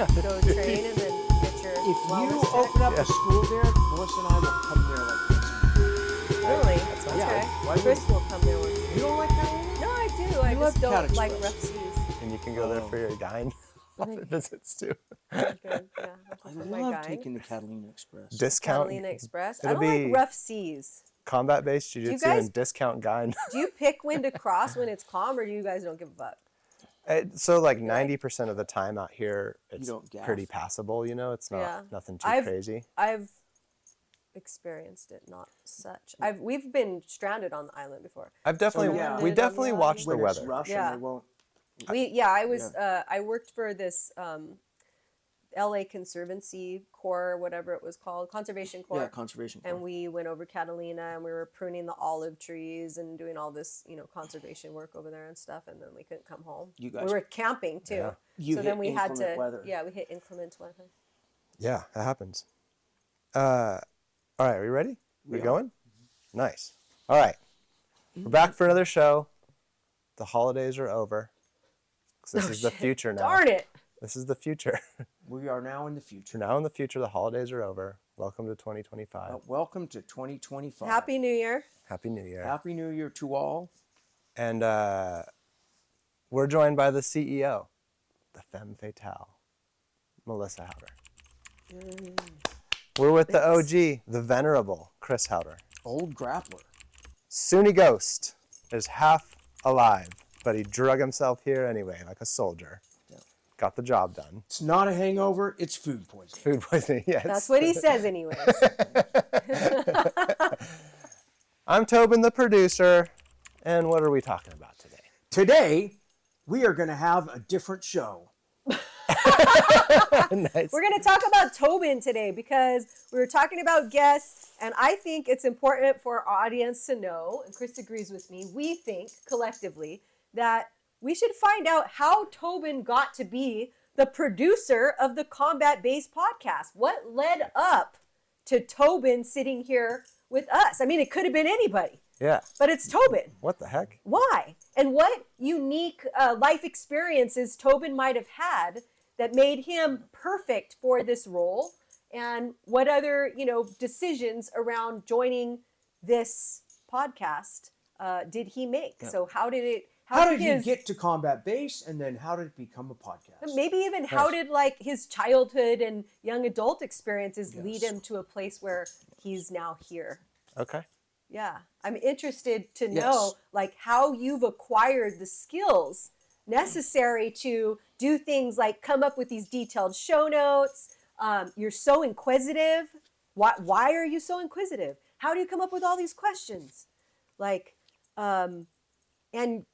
go train and then get your If you wellness check? open up a school there, Melissa and I will come there like this. Really? That sounds Okay. Why Chris will come there once. You don't like Catalina? No, I do. I You just love Cat don't like Express. rough seas. And you can go there for your gyne visits too. Good. Yeah. I For my love guy. taking the Catalina Express. Discount. Catalina Express. I It'll don't be like rough seas. combat-based jiu-jitsu guys- and discount gyne. Do you pick when to cross when it's calm, or do you guys don't give a fuck? So like 90% of the time out here, it's don't gaff. pretty passable. You know, it's not Yeah. nothing too crazy. I've experienced it, not such. We've been stranded on the island before. I've definitely yeah. we definitely watch the When it's weather. rough Yeah. and they won't. I worked for this LA Conservancy Corps, whatever it was called, Conservation Corps. Yeah, conservation. And we went over Catalina and we were pruning the olive trees and doing all this, conservation work over there and stuff. And then we couldn't come home. You guys- we were camping too. Yeah. You so hit then we had to, inclement weather. yeah, we hit inclement weather. Yeah, that happens. All right, are we ready? We are. going? Nice. All right, we're back for another show. The holidays are over. 'Cause this is the future now. Darn it. This is the future. We are now in the future. Now in the future, the holidays are over. Welcome to 2025. Welcome to 2025. Happy New Year. Happy New Year. Happy New Year to all. And we're joined by the CEO, the femme fatale, Melissa Haueter. We're with the OG, the venerable Chris Haueter. Old grappler. Sunni Ghost is half alive, but he drug himself here anyway, like a soldier. Yeah. Got the job done. It's not a hangover, it's food poisoning. Food poisoning, yes. That's what he says anyways. I'm Tobin the Producer, and what are we talking about today? Today, we are going to have a different show. Nice. We're going to talk about Tobin today because we were talking about guests, and I think it's important for our audience to know, and Chris agrees with me, we think collectively that we should find out how Tobin got to be the producer of the combat-based podcast. What led up to Tobin sitting here with us? I mean, it could have been anybody, Yeah. but it's Tobin. What the heck? Why? And what unique life experiences Tobin might have had that made him perfect for this role? And what other, decisions around joining this podcast did he make? Yeah. So how did it? How did he get to combat base, and then how did it become a podcast? Maybe even how did his childhood and young adult experiences lead him to a place where he's now here? Okay. Yeah, I'm interested to know how you've acquired the skills necessary to do things like come up with these detailed show notes. You're so inquisitive. Why are you so inquisitive? How do you come up with all these questions? And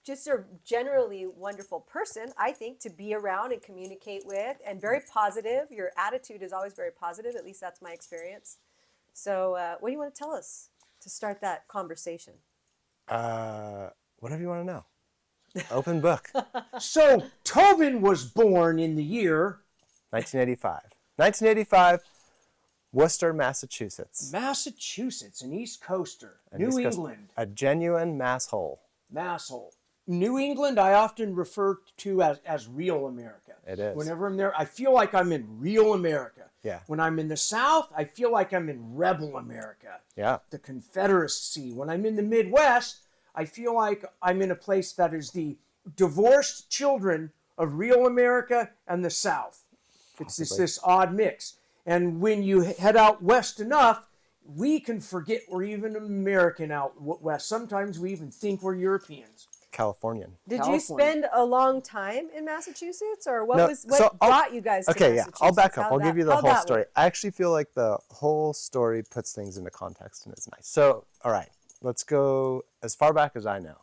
just a generally wonderful person, I think, to be around and communicate with, and very positive. Your attitude is always very positive. At least that's my experience. So what do you want to tell us to start that conversation? Whatever you want to know. Open book. So, Tobin was born in the year 1985. 1985, Worcester, Massachusetts. Massachusetts, an East Coaster. An New East Coast- England, A genuine masshole. masshole. New England, I often refer to as real America. It is. Whenever I'm there, I feel like I'm in real America. Yeah. When I'm in the South, I feel like I'm in rebel America, Yeah. the Confederacy. When I'm in the Midwest, I feel like I'm in a place that is the divorced children of real America and the South. It's Possibly. this odd mix. And when you head out west enough, we can forget we're even American out west. Sometimes we even think we're Europeans. Californian. Did California. you spend a long time in Massachusetts, or what No, what brought you guys to Okay, yeah. Massachusetts? I'll back up. I'll give you the how'd whole that story. work? I actually feel like the whole story puts things into context and is nice. So, all right, let's go as far back as I know.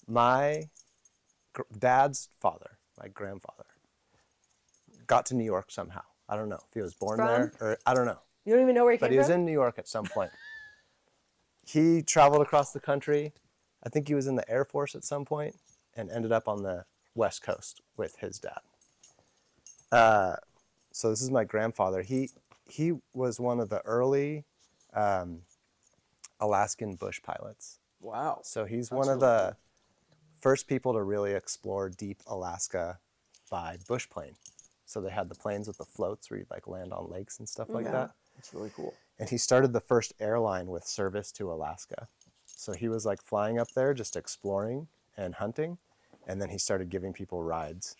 My dad's father, my grandfather, got to New York somehow. I don't know if he was born there or I don't know. You don't even know where he But came he was from? in New York at some point. He traveled across the country. I think he was in the Air Force at some point and ended up on the West Coast with his dad. So this is my grandfather. He was one of the early Alaskan bush pilots. Wow. So he's That's one of really the first people to really explore deep Alaska by bush plane. So they had the planes with the floats where you'd like land on lakes and stuff like Yeah, that. it's really cool. And he started the first airline with service to Alaska. So he was like flying up there, just exploring and hunting. And then he started giving people rides.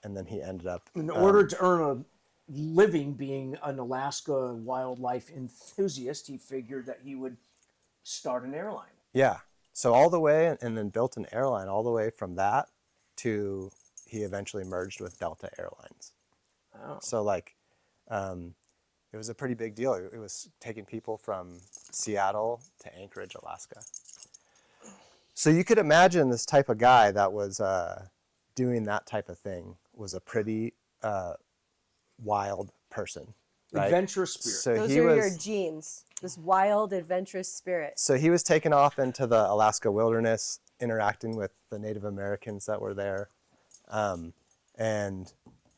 And then he ended up... In order to earn a living being an Alaska wildlife enthusiast, he figured that he would start an airline. Yeah. So all the way, and then built an airline all the way from that to he eventually merged with Delta Airlines. Oh. So like, it was a pretty big deal. It was taking people from Seattle to Anchorage, Alaska. So you could imagine this type of guy that was doing that type of thing was a pretty wild person, right? Adventurous spirit. So Those he are was, your genes. This wild, adventurous spirit. So he was taken off into the Alaska wilderness, interacting with the Native Americans that were there, and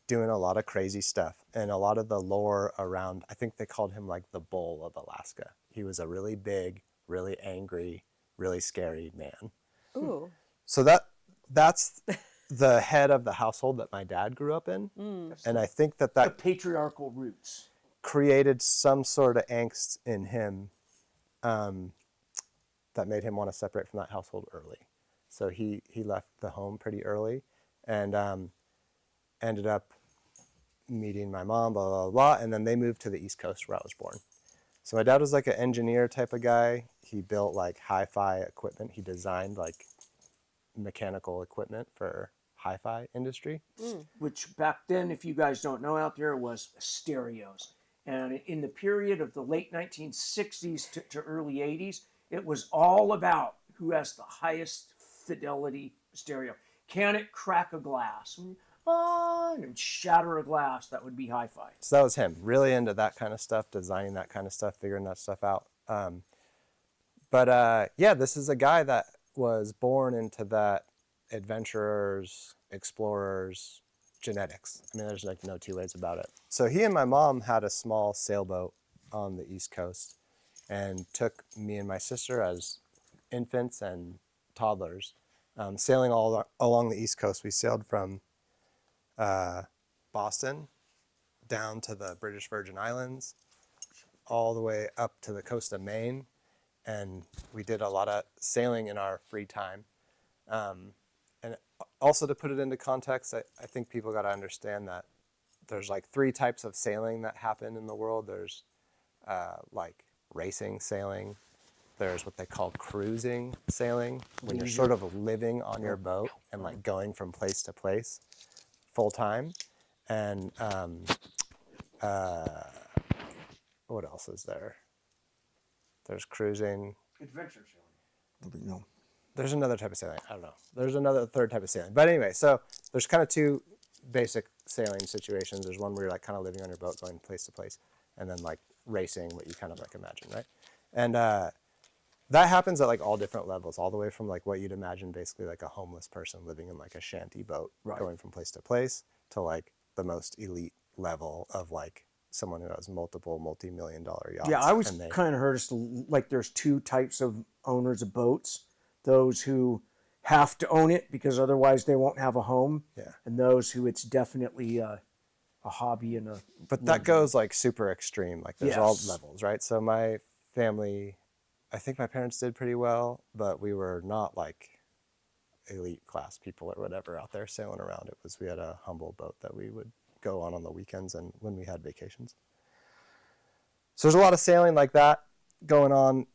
doing a lot of crazy stuff. And a lot of the lore around, I think they called him like the bull of Alaska. He was a really big, really angry, really scary man. Ooh. So that's the head of the household that my dad grew up in. And I think The that patriarchal roots. created some sort of angst in him that made him want to separate from that household early. So he left the home pretty early and ended up meeting my mom, blah, blah, blah. And then they moved to the East Coast where I was born. So my dad was like an engineer type of guy. He built like hi-fi equipment. He designed like mechanical equipment for hi-fi industry. Which back then, if you guys don't know out there, was stereos. And in the period of the late 1960s to early 80s, it was all about who has the highest fidelity stereo. Can it crack a glass? And shatter a glass? That would be hi-fi. So that was him, really into that kind of stuff, designing that kind of stuff, figuring that stuff out. Yeah, this is a guy that was born into that adventurers, explorers, genetics. I mean, there's like no two ways about it. So he and my mom had a small sailboat on the East Coast and took me and my sister as infants and toddlers, sailing all along the East Coast. We sailed from Boston down to the British Virgin Islands, all the way up to the coast of Maine. And we did a lot of sailing in our free time. And also to put it into context, I think people got to understand that there's like 3 types of sailing that happen in the world. There's like racing sailing. There's what they call cruising sailing, when you're sort of living on your boat and like going from place to place full time. And what else is there? There's cruising. Adventure sailing. No. There's another type of sailing. I don't know. There's another third type of sailing. But anyway, so there's kind of 2 basic sailing situations. There's one where you're like kind of living on your boat, going place to place, and then like racing, what you kind of like imagine, right? And that happens at like all different levels, all the way from like what you'd imagine basically like a homeless person living in like a shanty boat, going from place to place, to like the most elite level of like someone who has multiple multi-million-dollar yachts. Yeah, I always kind of heard like there's 2 types of owners of boats. Those who have to own it because otherwise they won't have a home. Yeah. And those who it's definitely a hobby and a... But that goes like super extreme. Like there's all Yes. levels, right? So my family, I think my parents did pretty well, but we were not like elite class people or whatever out there sailing around. We had a humble boat that we would go on the weekends and when we had vacations. So there's a lot of sailing like that going on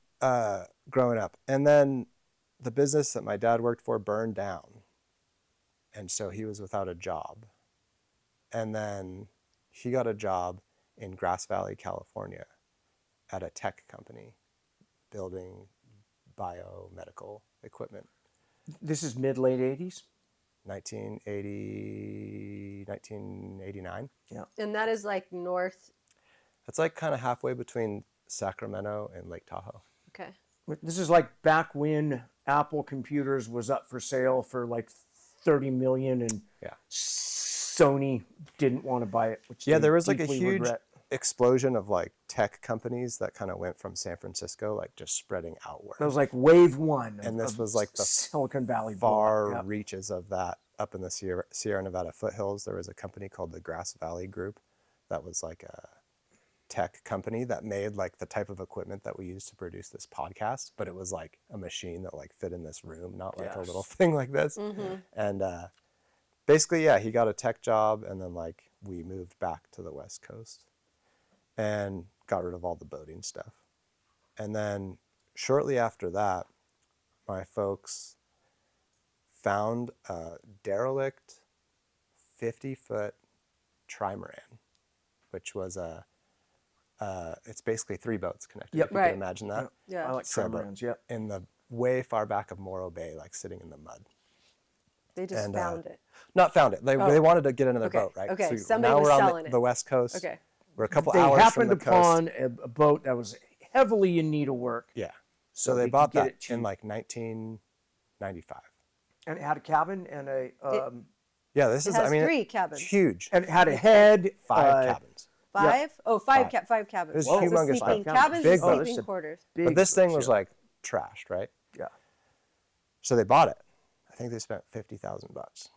growing up. And then the business that my dad worked for burned down. And so he was without a job. And then he got a job in Grass Valley, California at a tech company building biomedical equipment. This is mid-late 80s? 1989. Yeah. And that is like north. That's like kind of halfway between Sacramento and Lake Tahoe. Okay. This is like back when Apple Computers was up for sale for like $30 million and Yeah. Sony didn't want to buy it, which Yeah, they there was like a deeply huge regret. explosion of like tech companies that kind of went from San Francisco, like just spreading outward. That was like wave one. And this was like the Silicon Valley far blow. reaches of that. Up in the Sierra Nevada foothills, there was a company called the Grass Valley Group that was like a tech company that made like the type of equipment that we use to produce this podcast, but it was like a machine that like fit in this room, not like a little thing like this. And basically, yeah, he got a tech job, and then like we moved back to the West Coast and got rid of all the boating stuff. And then shortly after that, my folks found a derelict 50-foot trimaran, which was it's basically 3 boats connected. Yep. If you can imagine that. Yeah. I like trimarans, yeah. In the way far back of Morro Bay, like sitting in the mud. They just found it. Not found it. They wanted to get another boat, right? Okay. So Somebody now was we're on selling the West Coast. Okay. We're a couple They hours from happened the coast. upon a boat that was heavily in need of work. Yeah. So they they bought could get that it cheap. in like 1995. And it had a cabin and a Yeah, this It is, has I mean, 3 it's cabins. huge. and it had a head. 5 cabins. 5? Oh, 5 5. cabins. It was So humongous. sleeping 5 cabins Big and boat. sleeping quarters. But this thing was ship. like trashed, right? Yeah. So they bought it. I think they spent $50,000,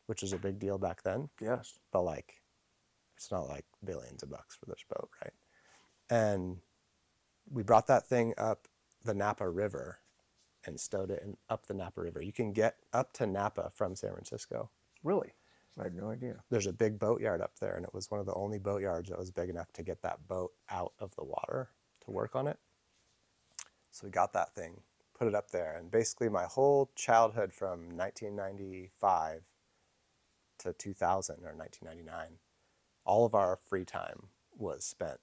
which is a big deal back then. Yes. But like, it's not like billions of bucks for this boat, right? And we brought that thing up the Napa River and stowed it up the Napa River. You can get up to Napa from San Francisco. Really? I had no idea. There's a big boatyard up there, and it was one of the only boatyards that was big enough to get that boat out of the water to work on it. So we got that thing, put it up there, and basically my whole childhood from 1995 to 2000 or 1999, all of our free time was spent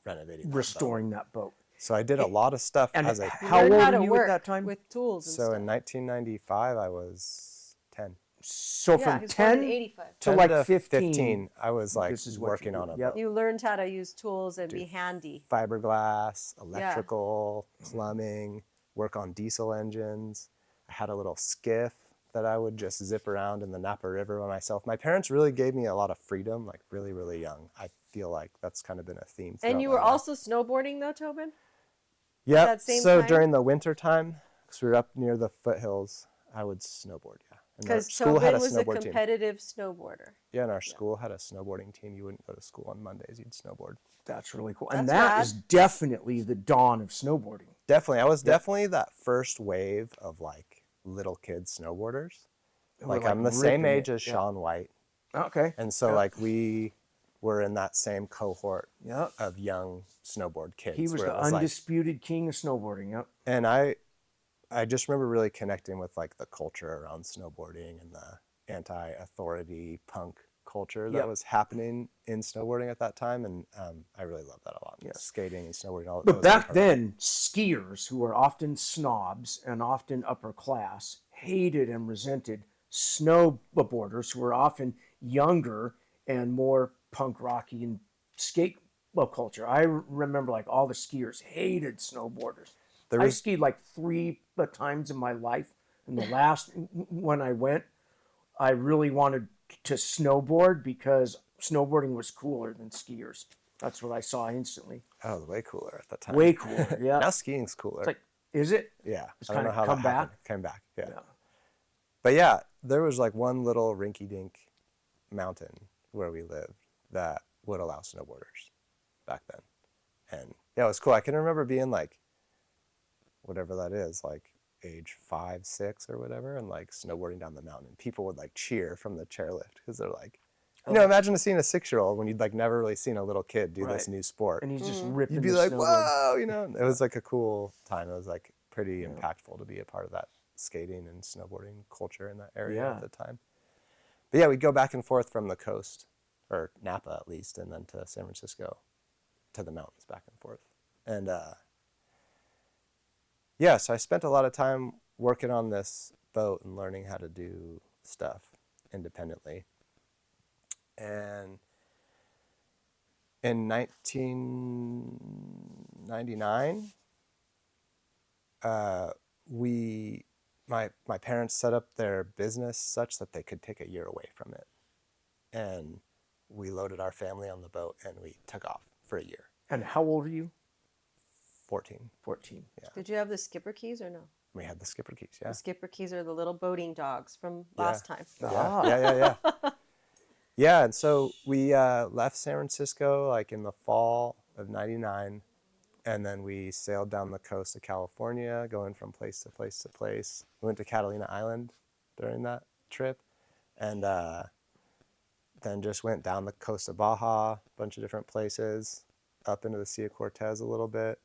renovating Restoring that boat. that boat. So I did a lot of stuff And as a how Learn old how were to you work at that time? with tools and so stuff. in 1995 I was 10. So Yeah, from he was born in 10 85. to 10 like to 15, I was like this is what working you on did. a Yep. boat. You learned how to use tools and be handy. Fiberglass, electrical, plumbing, work on diesel engines. I had a little skiff that I would just zip around in the Napa River by myself. My parents really gave me a lot of freedom, like really, really young. I feel like that's kind of been a theme. And you throughout were my life. also snowboarding though, Tobin? Yeah. that same So time? during the winter time, because we were up near the foothills, I would snowboard. Yeah. And our Because school had Tobin a was a snowboard team. competitive snowboarder. Yeah, and our school had a snowboarding team. You wouldn't go to school on Mondays; you'd snowboard. That's really cool. And That's that rad. is definitely the dawn of snowboarding. Definitely, I was definitely that first wave of like little kid snowboarders. Who were, Like I'm the same ripping age it. as Yeah. Shaun White, Okay. and so like we were in that same cohort Yep. of young snowboard kids. He was where the it like- undisputed king of snowboarding. Yep. and I just remember really connecting with like the culture around snowboarding and the anti-authority punk culture that Yep. was happening in snowboarding at that time, and I really loved that a lot. Yeah. Skating and snowboarding, all. that But was a big back part of it. then, skiers, who were often snobs and often upper class, hated and resented snowboarders who were often younger and more punk rocky and skate culture. I remember like all the skiers hated snowboarders. There I was skied like 3 times in my life. And the last when I went, I really wanted to snowboard because snowboarding was cooler than skiers. That's what I saw instantly. way cooler at that time. Way cooler, yeah. Now skiing's cooler. It's like, is it? Yeah, It's I don't know kinda how come that happened. back? Came back, yeah. Yeah. But yeah, there was like one little rinky-dink mountain where we lived that would allow snowboarders back then, and yeah, it was cool. I can remember being like, whatever that is, like age 5, 6 or whatever, and like snowboarding down the mountain. People would like cheer from the chairlift because they're like, you know, imagine seeing a 6-year-old when you'd like never really seen a little kid do this Right. new sport. And he's just ripping You'd be the like, snowboard. whoa, you know. It was like a cool time. It was like pretty impactful to be a part of that skating and snowboarding culture in that area Yeah. at the time. But yeah, we'd go back and forth from the coast, or Napa at least, and then to San Francisco, to the mountains, back and forth. And yeah, so I spent a lot of time working on this boat and learning how to do stuff independently. And in 1999, my parents set up their business such that they could take a year away from it. And we loaded our family on the boat and we took off for a year. And how old are you? 14. 14. Yeah. Did you have the skipper keys or no? We had the skipper keys, yeah. The skipper keys are the little boating dogs from last time. Yeah. Yeah, and so we left San Francisco like in the fall of 99, and then we sailed down the coast of California, going from place to place to place. We went to Catalina Island during that trip, and then just went down the coast of Baja, a bunch of different places, up into the Sea of Cortez a little bit.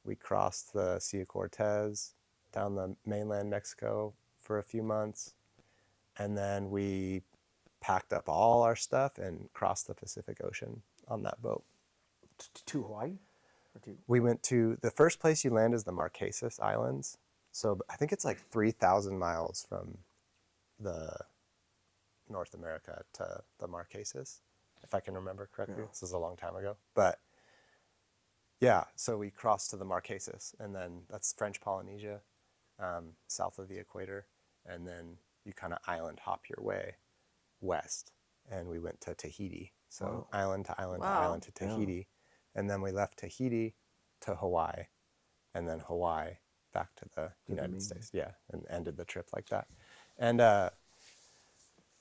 We crossed the Sea of Cortez, down the mainland Mexico for a few months, and then we packed up all our stuff and crossed the Pacific Ocean on that boat. To Hawaii? We went to, the first place you land is the Marquesas Islands. So I think it's like 3,000 miles from the North America to the Marquesas, if I can remember correctly. Yeah. This is a long time ago. But yeah, so we crossed to the Marquesas, and then that's French Polynesia, south of the equator. And then you kind of island hop your way west, and we went to Tahiti. So island to island to island to Tahiti. And then we left Tahiti to Hawaii, and then Hawaii back to the United States. Yeah, and ended the trip like that. And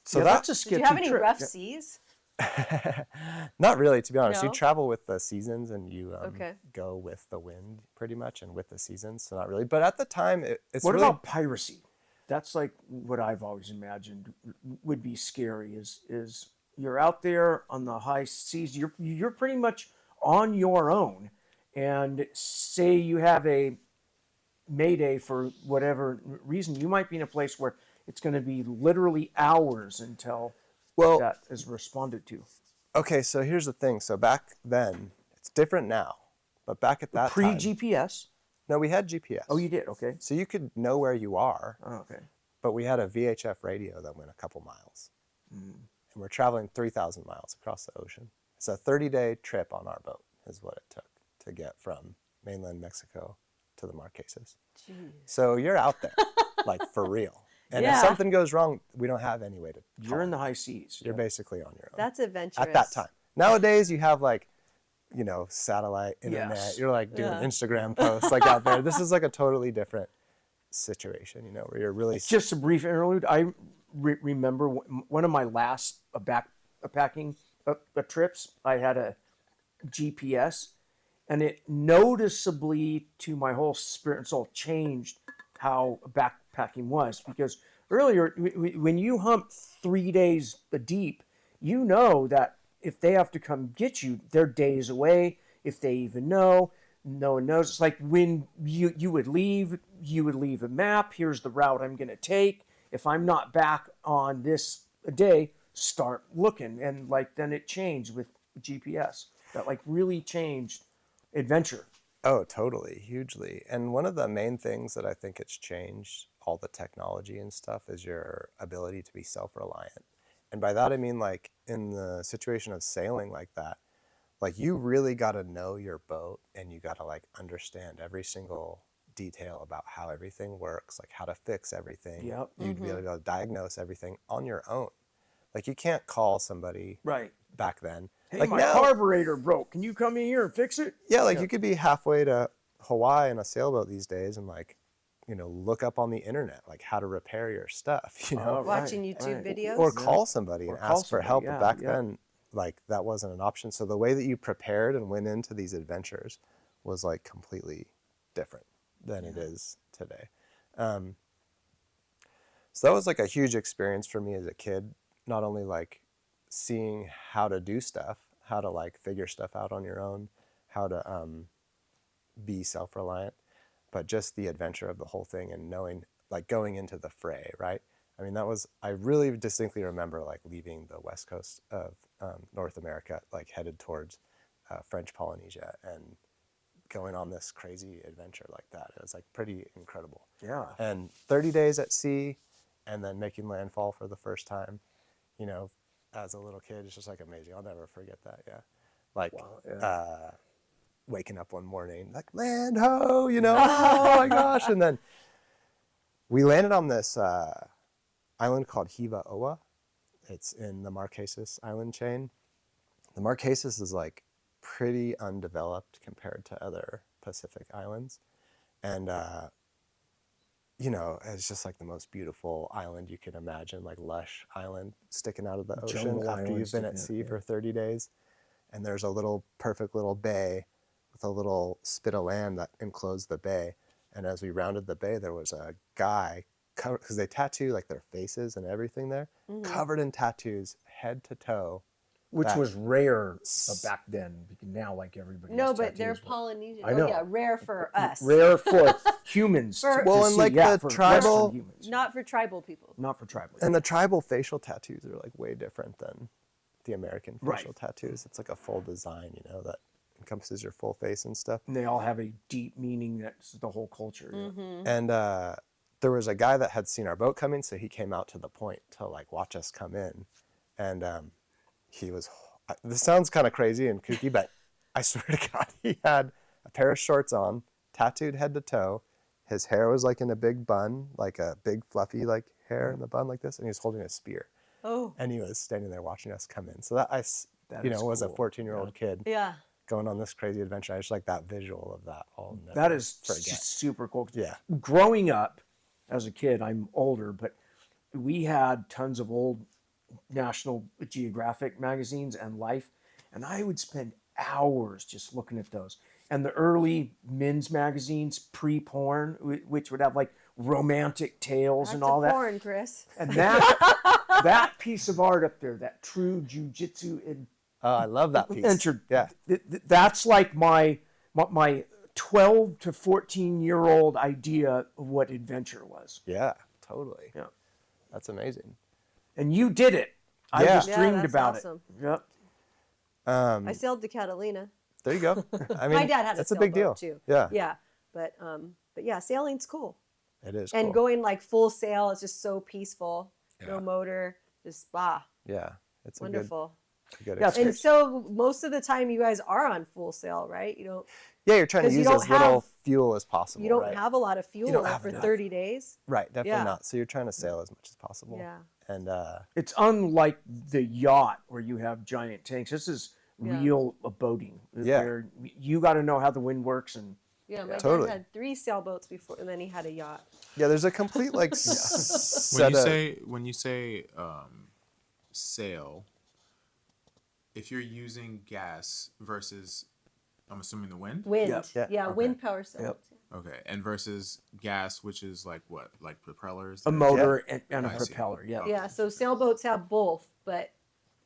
so that's a sketchy trip. Did you have any trip. rough seas? Not really, to be honest. No? You travel with the seasons, and you Okay. go with the wind pretty much, and with the seasons. So not really. But at the time, it's What really... about piracy? That's like what I've always imagined would be scary. Is you're out there on the high seas. You're pretty much on your own, and say you have a mayday for whatever reason, you might be in a place where it's going to be literally hours until that is responded to. Okay, so here's the thing. So back then, it's different now, but back at that time... Pre-GPS? No, we had GPS. Oh, you did? Okay. So you could know where you are. Oh, okay. But we had a VHF radio that went a couple miles. And we're traveling 3,000 miles across the ocean. It's a 30-day trip on our boat is what it took to get from mainland Mexico to the Marquesas. Jeez. So you're out there, like for real. And if something goes wrong, we don't have any way to call. You're in the high seas. You're basically on your own. That's adventurous. At that time. Nowadays, you have like, satellite internet. Yes. You're like doing Instagram posts like out there. This is like a totally different situation, where you're really... Just a brief interlude. I remember one of my last backpacking trips, I had a GPS, and it noticeably, to my whole spirit and soul, changed how backpacking was. Because earlier, when you hump 3 days deep, you know that if they have to come get you, they're days away. If they even know, no one knows. It's like when you would leave a map. Here's the route I'm going to take. If I'm not back on this day, start looking. And then it changed with GPS. That really changed adventure. Oh, totally. Hugely. And one of the main things that I think it's changed, all the technology and stuff, is your ability to be self-reliant. And by that, I mean, in the situation of sailing like that, you really got to know your boat, and you got to understand every single detail about how everything works, how to fix everything. Yep. You'd be able to diagnose everything on your own. You can't call somebody back then. Hey, my carburetor broke. Can you come in here and fix it? Yeah, you could be halfway to Hawaii in a sailboat these days and look up on the internet how to repair your stuff, Watching YouTube videos, or call somebody and ask for help. But back then, that wasn't an option. So the way that you prepared and went into these adventures was completely different than it is today. So that was a huge experience for me as a kid. Not only seeing how to do stuff, how to figure stuff out on your own, how to be self-reliant, but just the adventure of the whole thing, and knowing, going into the fray, right? I mean, I really distinctly remember leaving the west coast of North America, headed towards French Polynesia, and going on this crazy adventure like that. It was pretty incredible. Yeah. And 30 days at sea, and then making landfall for the first time, as a little kid, it's just amazing. I'll never forget that. Yeah. Waking up one morning, land ho, oh my gosh. And then we landed on this island called Hiva Oa. It's in the Marquesas Island chain. The Marquesas is like pretty undeveloped compared to other Pacific islands. And, you know, it's just like the most beautiful island you can imagine, like lush island sticking out of the ocean Jungle after island you've been at sea for 30 days. And there's a little perfect little bay with a little spit of land that enclosed the bay. And as we rounded the bay, there was a guy covered, because they tattoo like their faces and everything there, covered in tattoos, head to toe. Which That- was rare back then. Because now, like everybody. No, has but they're tattoos, Polynesian. I know. Oh, yeah, rare for us. Rare for humans. For- to Well, and see. like Yeah, the for tribal- Western humans. Not for tribal people. Not for tribal. And the tribal facial tattoos are like way different than the American facial Right. tattoos. It's like a full design, you know, that encompasses your full face and stuff. And they all have a deep meaning. That's the whole culture. Yeah. And there was a guy that had seen our boat coming, so he came out to the point to like watch us come in. And he was, this sounds kind of crazy and kooky, but I swear to God, he had a pair of shorts on, tattooed head to toe. His hair was like in a big bun, like a big fluffy like hair in the bun like this, and he was holding a spear. Oh. And he was standing there watching us come in. So that That you is know, was a cool. 14-year-old kid Yeah. going on this crazy adventure. I just like that visual of that. I'll never That is forget. just super cool. Yeah. Growing up as a kid, I'm older, but we had tons of old National Geographic magazines and Life, and I would spend hours just looking at those. And the early men's magazines, pre-porn, which would have like romantic tales Back and to all that. porn, Chris. And that piece of art up there, that true Jiu-Jitsu Oh, I love that piece. adventure. Yeah. That's like my 12 to 14-year-old idea of what adventure was. Yeah, totally. Yeah. That's amazing. And you did it. I Yeah. just Yeah, dreamed that's about awesome. it. Yep. I sailed to Catalina. There you go. I mean, My dad had that's a a big deal. sailboat too. Yeah, Yeah. But yeah, sailing's cool. it is. And cool. going like full sail is just so peaceful. Yeah. No motor, just spa. Yeah, it's Wonderful. a good Yeah, experience. And so most of the time you guys are on full sail, right? You don't Yeah, you're trying to 'cause you use don't as little have- fuel as possible. you don't right? have a lot of fuel don't like, have for enough. 30 days. Right, definitely Yeah. not. So you're trying to sail as much as possible. Yeah. And It's unlike the yacht where you have giant tanks. This is Yeah. real boating. Yeah. Where you got to know how the wind works. And Yeah, my Totally. dad had 3 sailboats before, and then he had a yacht. yeah, there's a complete like When set you of say sail, if you're using gas versus, I'm assuming the wind. Wind. Yep. Yeah. Yeah, Okay. wind power sailboats. Okay, and versus gas, which is like what, like propellers. a motor and a I see. propeller. Yeah. Yeah, so sailboats have both, but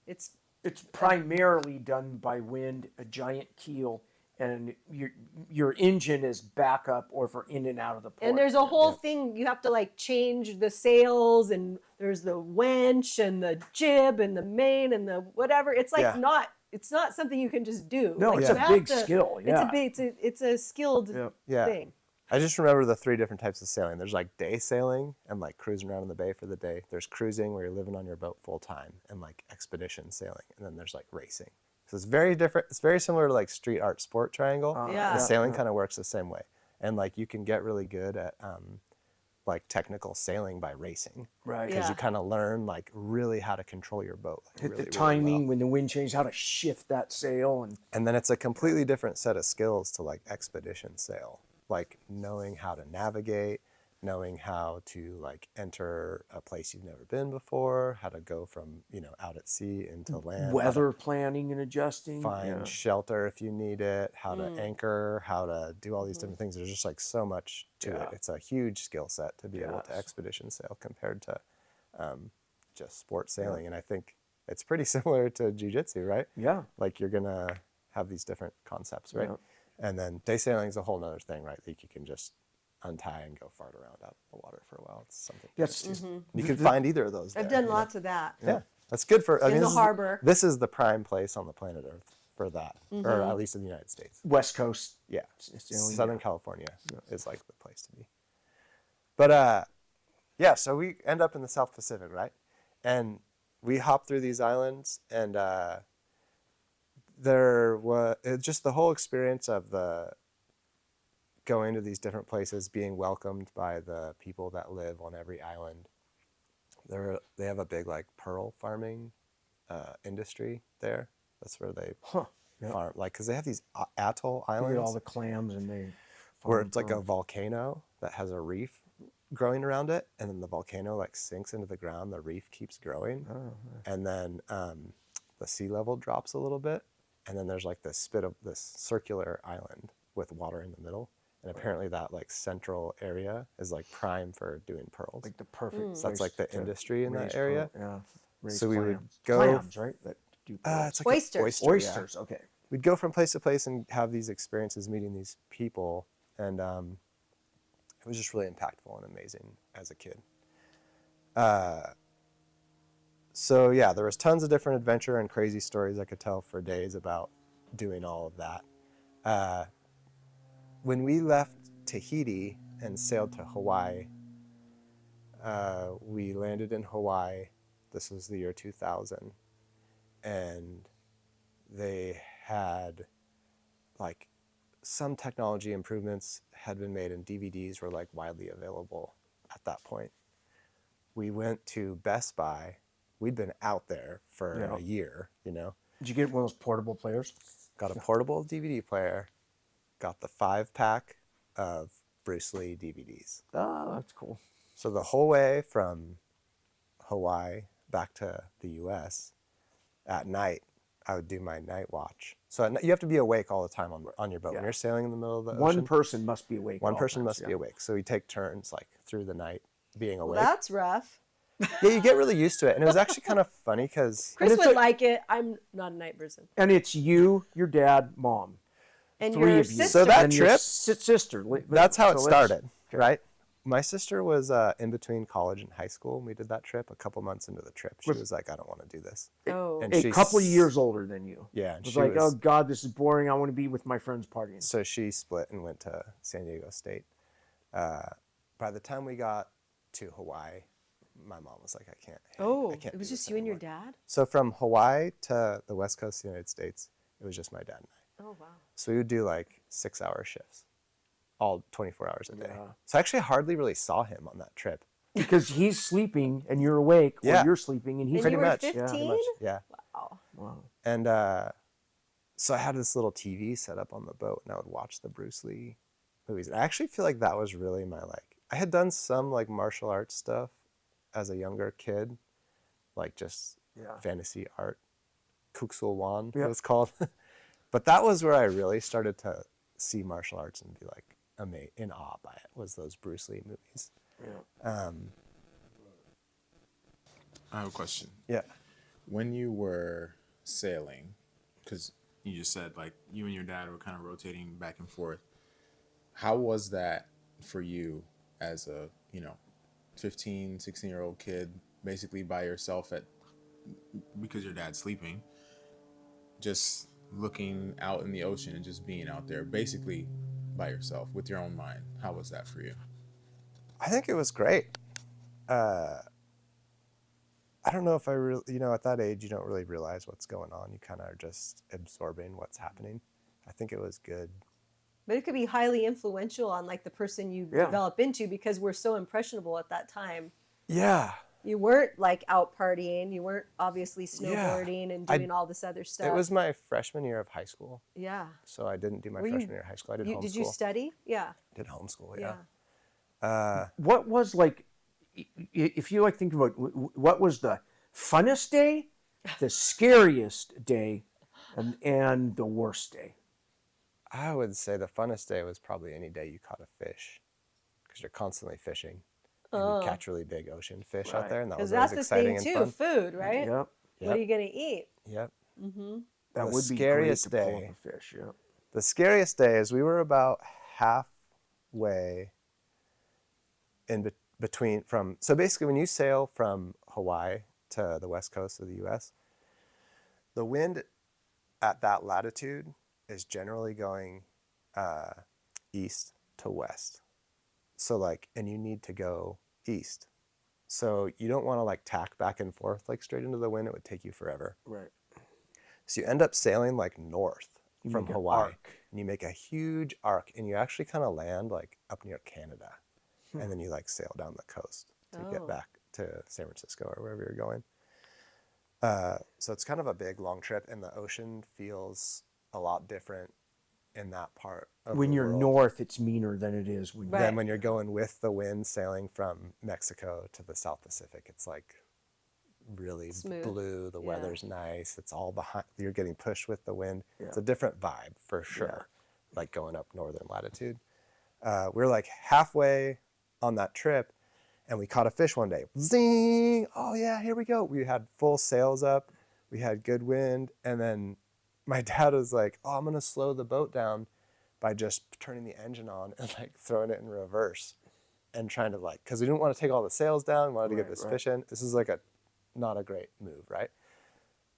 it's It's primarily done by wind, a giant keel, and your engine is backup or for in and out of the port. and there's a whole thing you have to like change the sails, and there's the winch and the jib and the main and the whatever. It's like Yeah. it's not something you can just do. No, Like, it's you a have big to- skill. Yeah. It's a skilled yeah. thing. I just remember the 3 different types of sailing. There's like day sailing and like cruising around in the bay for the day. There's cruising where you're living on your boat full time, and like expedition sailing. And then there's like racing. So it's very different. It's very similar to like street art sport triangle. Yeah. The sailing kind of works the same way. And like you can get really good at like technical sailing by racing. Right. Because Yeah. you kind of learn like really how to control your boat. Like, Hit really, the really timing well. when the wind changes, how to shift that sail, And then it's a completely different set of skills to like expedition sail, like knowing how to navigate, knowing how to like enter a place you've never been before, how to go from, you know, out at sea into land, how to weather planning and adjusting. find Yeah. shelter if you need it, how to anchor, how to do all these different things. There's just like so much to Yeah. it. It's a huge skill set to be able to Yes. expedition sail compared to just sports sailing. And I think it's pretty similar to jiu-jitsu, right? Yeah. Like you're gonna have these different concepts, right? Yeah. And then day sailing is a whole nother thing, right? Like you can just untie and go fart around out in the water for a while. It's something. Yes. You can find either of those. I've there, done you know? lots of that. Yeah, that's good for. I In mean, the this harbor. This is the prime place on the planet Earth for that, or at least in the United States. West Coast. Yeah, It's the only- Southern California is like the place to be. But yeah, so we end up in the South Pacific, right? And we hop through these islands, and there was just the whole experience of the going to these different places, being welcomed by the people that live on every island. They have a big like pearl farming industry there. That's where they farm, like, because they have these atoll They islands get all the clams and they where farm it's like a pearls. volcano that has a reef growing around it, and then the volcano like sinks into the ground, the reef keeps growing, and then the sea level drops a little bit, and then there's like this circular island with water in the middle, and apparently that like central area is like prime for doing pearls. Like the perfect. So that's like the industry in that raise area. Yeah. Raise So we would clams. go Clams, right? That do pearls. it's like Oysters. yeah. Oysters. Okay. We'd go from place to place and have these experiences meeting these people, and it was just really impactful and amazing as a kid. So yeah, there was tons of different adventure and crazy stories I could tell for days about doing all of that. When we left Tahiti and sailed to Hawaii, we landed in Hawaii. This was the year 2000, and they had like some technology improvements had been made, and DVDs were like widely available at that point. We went to Best Buy. We'd been out there for a year, you know. Did you get one of those portable players? Got a portable DVD player, got the 5-pack of Bruce Lee DVDs. Oh, that's cool. So the whole way from Hawaii back to the US, at night, I would do my night watch. So you have to be awake all the time on your boat. When you're sailing in the middle of the ocean. One person must be awake. One person must be awake. So we take turns like through the night being awake. Well, that's rough. Yeah, you get really used to it. And it was actually kind of funny because Chris would like it. I'm not a night person. And it's you, your dad, mom. And Three your of you. sister. So that And your trip, sister. that's how it So started, right? My sister was in between college and high school, and we did that trip. A couple months into the trip, she was like, I don't want to do this. Oh. And A she's couple of years older than you. Yeah. And It was she like, was, oh God, this is boring. I want to be with my friends partying. So she split and went to San Diego State. By the time we got to Hawaii, my mom was like, I can't. Oh, I can't it was do just this you and your anymore. dad? So from Hawaii to the West Coast of the United States, it was just my dad and I. Oh, wow. So we would do like 6-hour shifts, all 24 hours a day. Yeah. So I actually hardly really saw him on that trip. Because he's sleeping and you're awake, or Yeah. you're sleeping and he's And you were much, Yeah, pretty 15? much. Yeah. Wow. Wow. And so I had this little TV set up on the boat, and I would watch the Bruce Lee movies. And I actually feel like that was really my I had done some like martial arts stuff as a younger kid, like just fantasy art, Kuksul Wan, it was called. But that was where I really started to see martial arts and be like in awe by it, was those Bruce Lee movies. I have a question. Yeah. When you were sailing, because you just said like you and your dad were kind of rotating back and forth, how was that for you as a 15, 16-year-old kid, basically by yourself because your dad's sleeping, just looking out in the ocean and just being out there basically by yourself with your own mind? How was that for you? I think it was great. I don't know if I really, at that age, you don't really realize what's going on. You kind of are just absorbing what's happening. I think it was good. But it could be highly influential on like the person you develop into, because we're so impressionable at that time. Yeah. You weren't like out partying. You weren't obviously snowboarding and doing all this other stuff. It was my freshman year of high school. Yeah. So I didn't do my freshman year of high school. I did homeschool. Did you study? Yeah. Did homeschool, yeah. What was like, if you like think about what was the funnest day, the scariest day, and the worst day? I would say the funnest day was probably any day you caught a fish, because you're constantly fishing. And you catch really big ocean fish out there, and that was always that's the exciting thing and too, fun. food, right? Yep. What are you gonna eat? Yep. Mm-hmm. That The would be scariest great to pull day. up a fish. Yeah. The scariest day is we were about halfway in between so basically when you sail from Hawaii to the west coast of the U.S., the wind at that latitude is generally going east to west. So and you need to go east. So you don't want to tack back and forth straight into the wind. It would take you forever. Right. So you end up sailing north from make an Hawaii, arc. and you make a huge arc, and you actually kind of land up near Canada, and then you sail down the coast to get back to San Francisco or wherever you're going. So it's kind of a big, long trip, and the ocean feels a lot different in that part of When the you're world north, it's meaner than it is when Right. than when you're going with the wind sailing from Mexico to the South Pacific. It's like really Smooth. blue. The Yeah. weather's nice. It's all behind. You're getting pushed with the wind. Yeah. It's a different vibe for sure. Like going up northern latitude. We're like halfway on that trip, and we caught a fish one day. Zing! Oh yeah, here we go. We had full sails up. We had good wind, and then my dad was like, "Oh, I'm gonna slow the boat down by just turning the engine on and like throwing it in reverse, and trying to like, because we didn't want to take all the sails down. We wanted to get this fish in. This is like not a great move, right?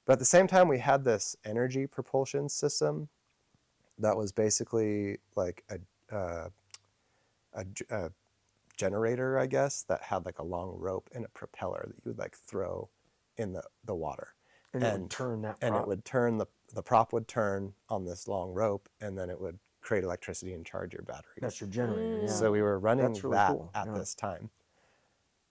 But at the same time, we had this energy propulsion system that was basically like a generator, I guess, that had like a long rope and a propeller that you would like throw in the water. and it would turn that And prop. it would turn, the prop would turn on this long rope, and then it would create electricity and charge your battery. That's your generator. Yeah. So we were running That's really that cool. at Yeah. this time.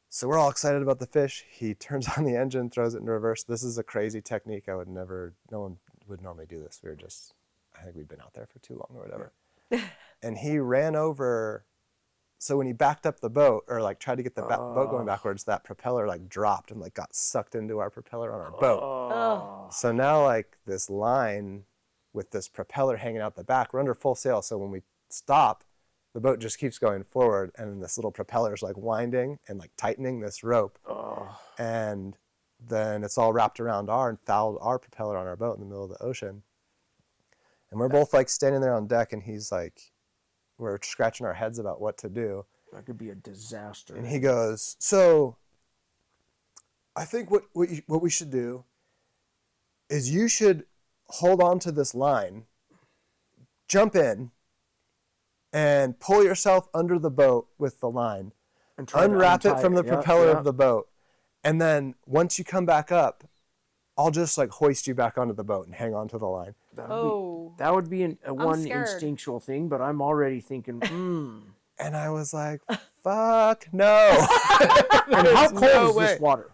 So we're all excited about the fish. He turns on the engine, throws it in reverse. This is a crazy technique. No one would normally do this. I think we'd been out there for too long or whatever. And he ran over. So when he backed up the boat, or like tried to get the boat going backwards, that propeller like dropped and like got sucked into our propeller on our boat. Oh. So now like this line with this propeller hanging out the back, we're under full sail. So when we stop, the boat just keeps going forward, and then this little propeller is like winding and like tightening this rope. And then it's all wrapped around and fouled our propeller on our boat in the middle of the ocean. And we're both like standing there on deck, and he's like, we're scratching our heads about what to do. That could be a disaster. And he goes, so I think what we should do is you should hold on to this line, jump in, and pull yourself under the boat with the line, And try to unwrap it untie from the Yeah, propeller yeah. of the boat, and then once you come back up, I'll just like hoist you back onto the boat and hang on to the line. That would be a one scared. instinctual thing, but I'm already thinking, And I was like, fuck no. And how cold no is way. this water?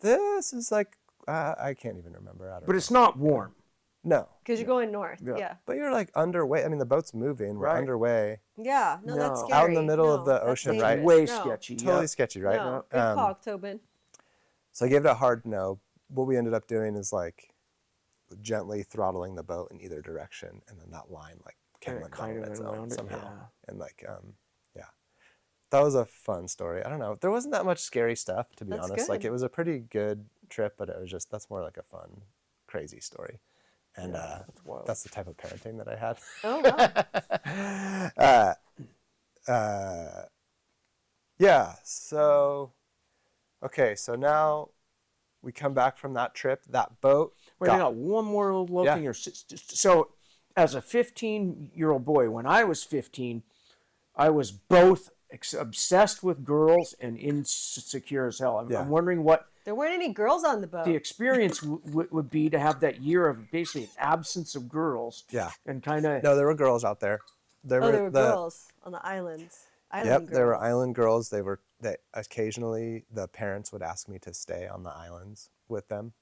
This is like, I can't even remember. I don't But know. it's not warm. No. Because you're going north. Yeah. Yeah. But you're like underway. I mean, the boat's moving. We're Right. underway. Yeah. No, that's No. scary. Out in the middle of the that's ocean, right? dangerous. Way No. sketchy. Totally Yeah. sketchy, right? No. Good call, Tobin. So I gave it a hard no. What we ended up doing is like gently throttling the boat in either direction, and then that line like And it went kind down of its went own around it, somehow. yeah. And like, yeah. That was a fun story. I don't know. There wasn't that much scary stuff, to be That's honest. Like good. it was a pretty good trip, but it was just, that's more like a fun, crazy story. And That's wild. that's the type of parenting that I had. Oh, wow. Yeah, so, okay, so now we come back from that trip, that boat. Wait, I got one more little thing here. So, as a 15-year-old boy, when I was 15, I was both obsessed with girls and insecure as hell. I'm wondering what There weren't any girls on the boat. the experience would be to have that year of basically an absence of girls. Yeah. And kind of. No, there were girls out there. There were girls on the islands. Island There were girls. island girls. They occasionally, the parents would ask me to stay on the islands with them.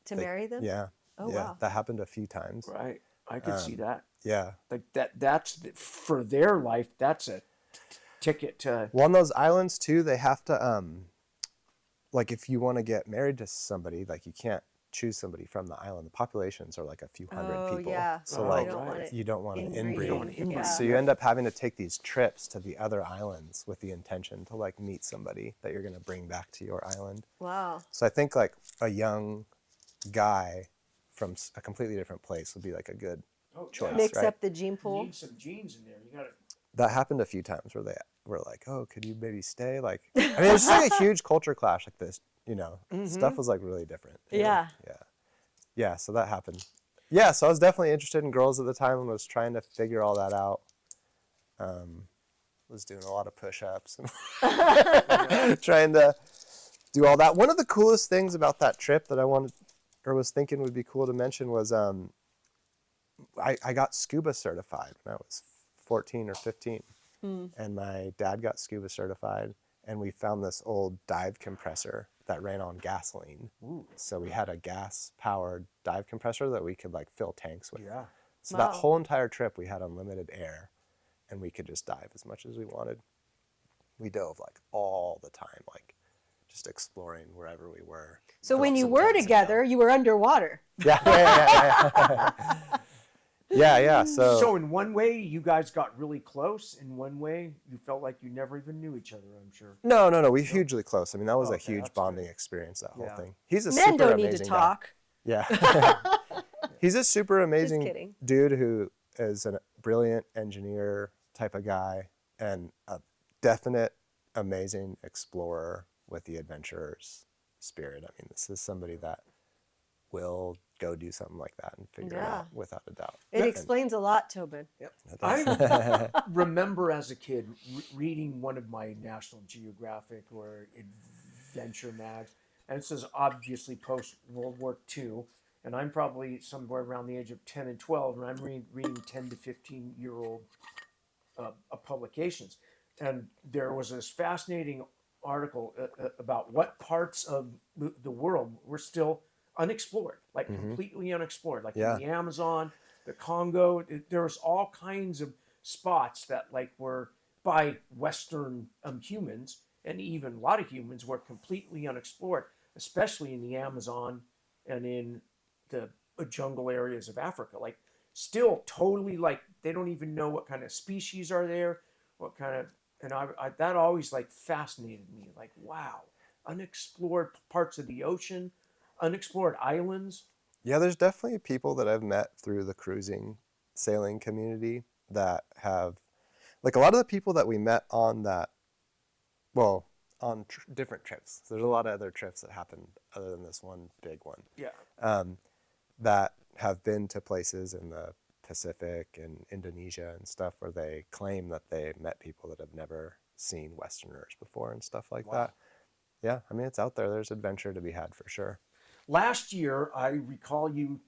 To marry them? Yeah. Oh, yeah. wow. That happened a few times. Right. I could see that. Yeah. Like that's for their life. That's a ticket to. Well, on those islands too, they have to, like if you want to get married to somebody, like you can't choose somebody from the island. The populations are like a few hundred people. Yeah. So Oh, like you don't want it you don't want to inbreed. inbreed. You don't want to inbreed. So you end up having to take these trips to the other islands with the intention to like meet somebody that you're going to bring back to your island. Wow. So I think like a young guy from a completely different place would be like a good choice. Mix right? up the gene pool. Need some genes in there. You got to. That happened a few times where they were like, "Oh, could you maybe stay?" Like, I mean, it's just like a huge culture clash. Like this, stuff was like really different. you know? Yeah. Yeah. So that happened. Yeah. So I was definitely interested in girls at the time and was trying to figure all that out. Was doing a lot of push-ups and trying to do all that. One of the coolest things about that trip that I wanted or was thinking would be cool to mention was I got scuba certified when I was 14 or 15. And my dad got scuba certified, and we found this old dive compressor that ran on gasoline. Ooh. So we had a gas-powered dive compressor that we could like fill tanks with. Yeah. So Wow. that whole entire trip, we had unlimited air, and we could just dive as much as we wanted. We dove like all the time, like just exploring wherever we were. So Fill when up you some were tanks and together, you were underwater. go. Yeah. So in one way, you guys got really close. In one way, you felt like you never even knew each other, I'm sure. No. We're hugely close. I mean, that was a Okay, huge that's bonding good. experience, that whole Yeah. thing. He's a Men super don't amazing need to guy. talk. Yeah. He's a super Just amazing kidding. dude who is a brilliant engineer type of guy and a definite amazing explorer with the adventurer's spirit. I mean, this is somebody that will go do something like that and figure it Yeah. out without a doubt. It explains a lot, Tobin. I remember as a kid reading one of my National Geographic or adventure mags, and this is obviously post World War II, and I'm probably somewhere around the age of 10 and 12, and I'm reading 10 to 15-year-old publications. And there was this fascinating article about what parts of the world were still unexplored, like completely unexplored, like in the Amazon, the Congo. There was all kinds of spots that like were by Western humans, and even a lot of humans were completely unexplored, especially in the Amazon and in the jungle areas of Africa. Like still totally like they don't even know what kind of species are there, what kind of, and I that always like fascinated me. Like, wow, unexplored parts of the ocean, unexplored islands. Yeah, there's definitely people that I've met through the cruising sailing community that have, like a lot of the people that we met on that, well, on different trips. There's a lot of other trips that happened other than this one big one. Yeah. That have been to places in the Pacific and Indonesia and stuff where they claim that they met people that have never seen Westerners before and stuff like that. Yeah, I mean, it's out there. There's adventure to be had for sure. Last year, I recall you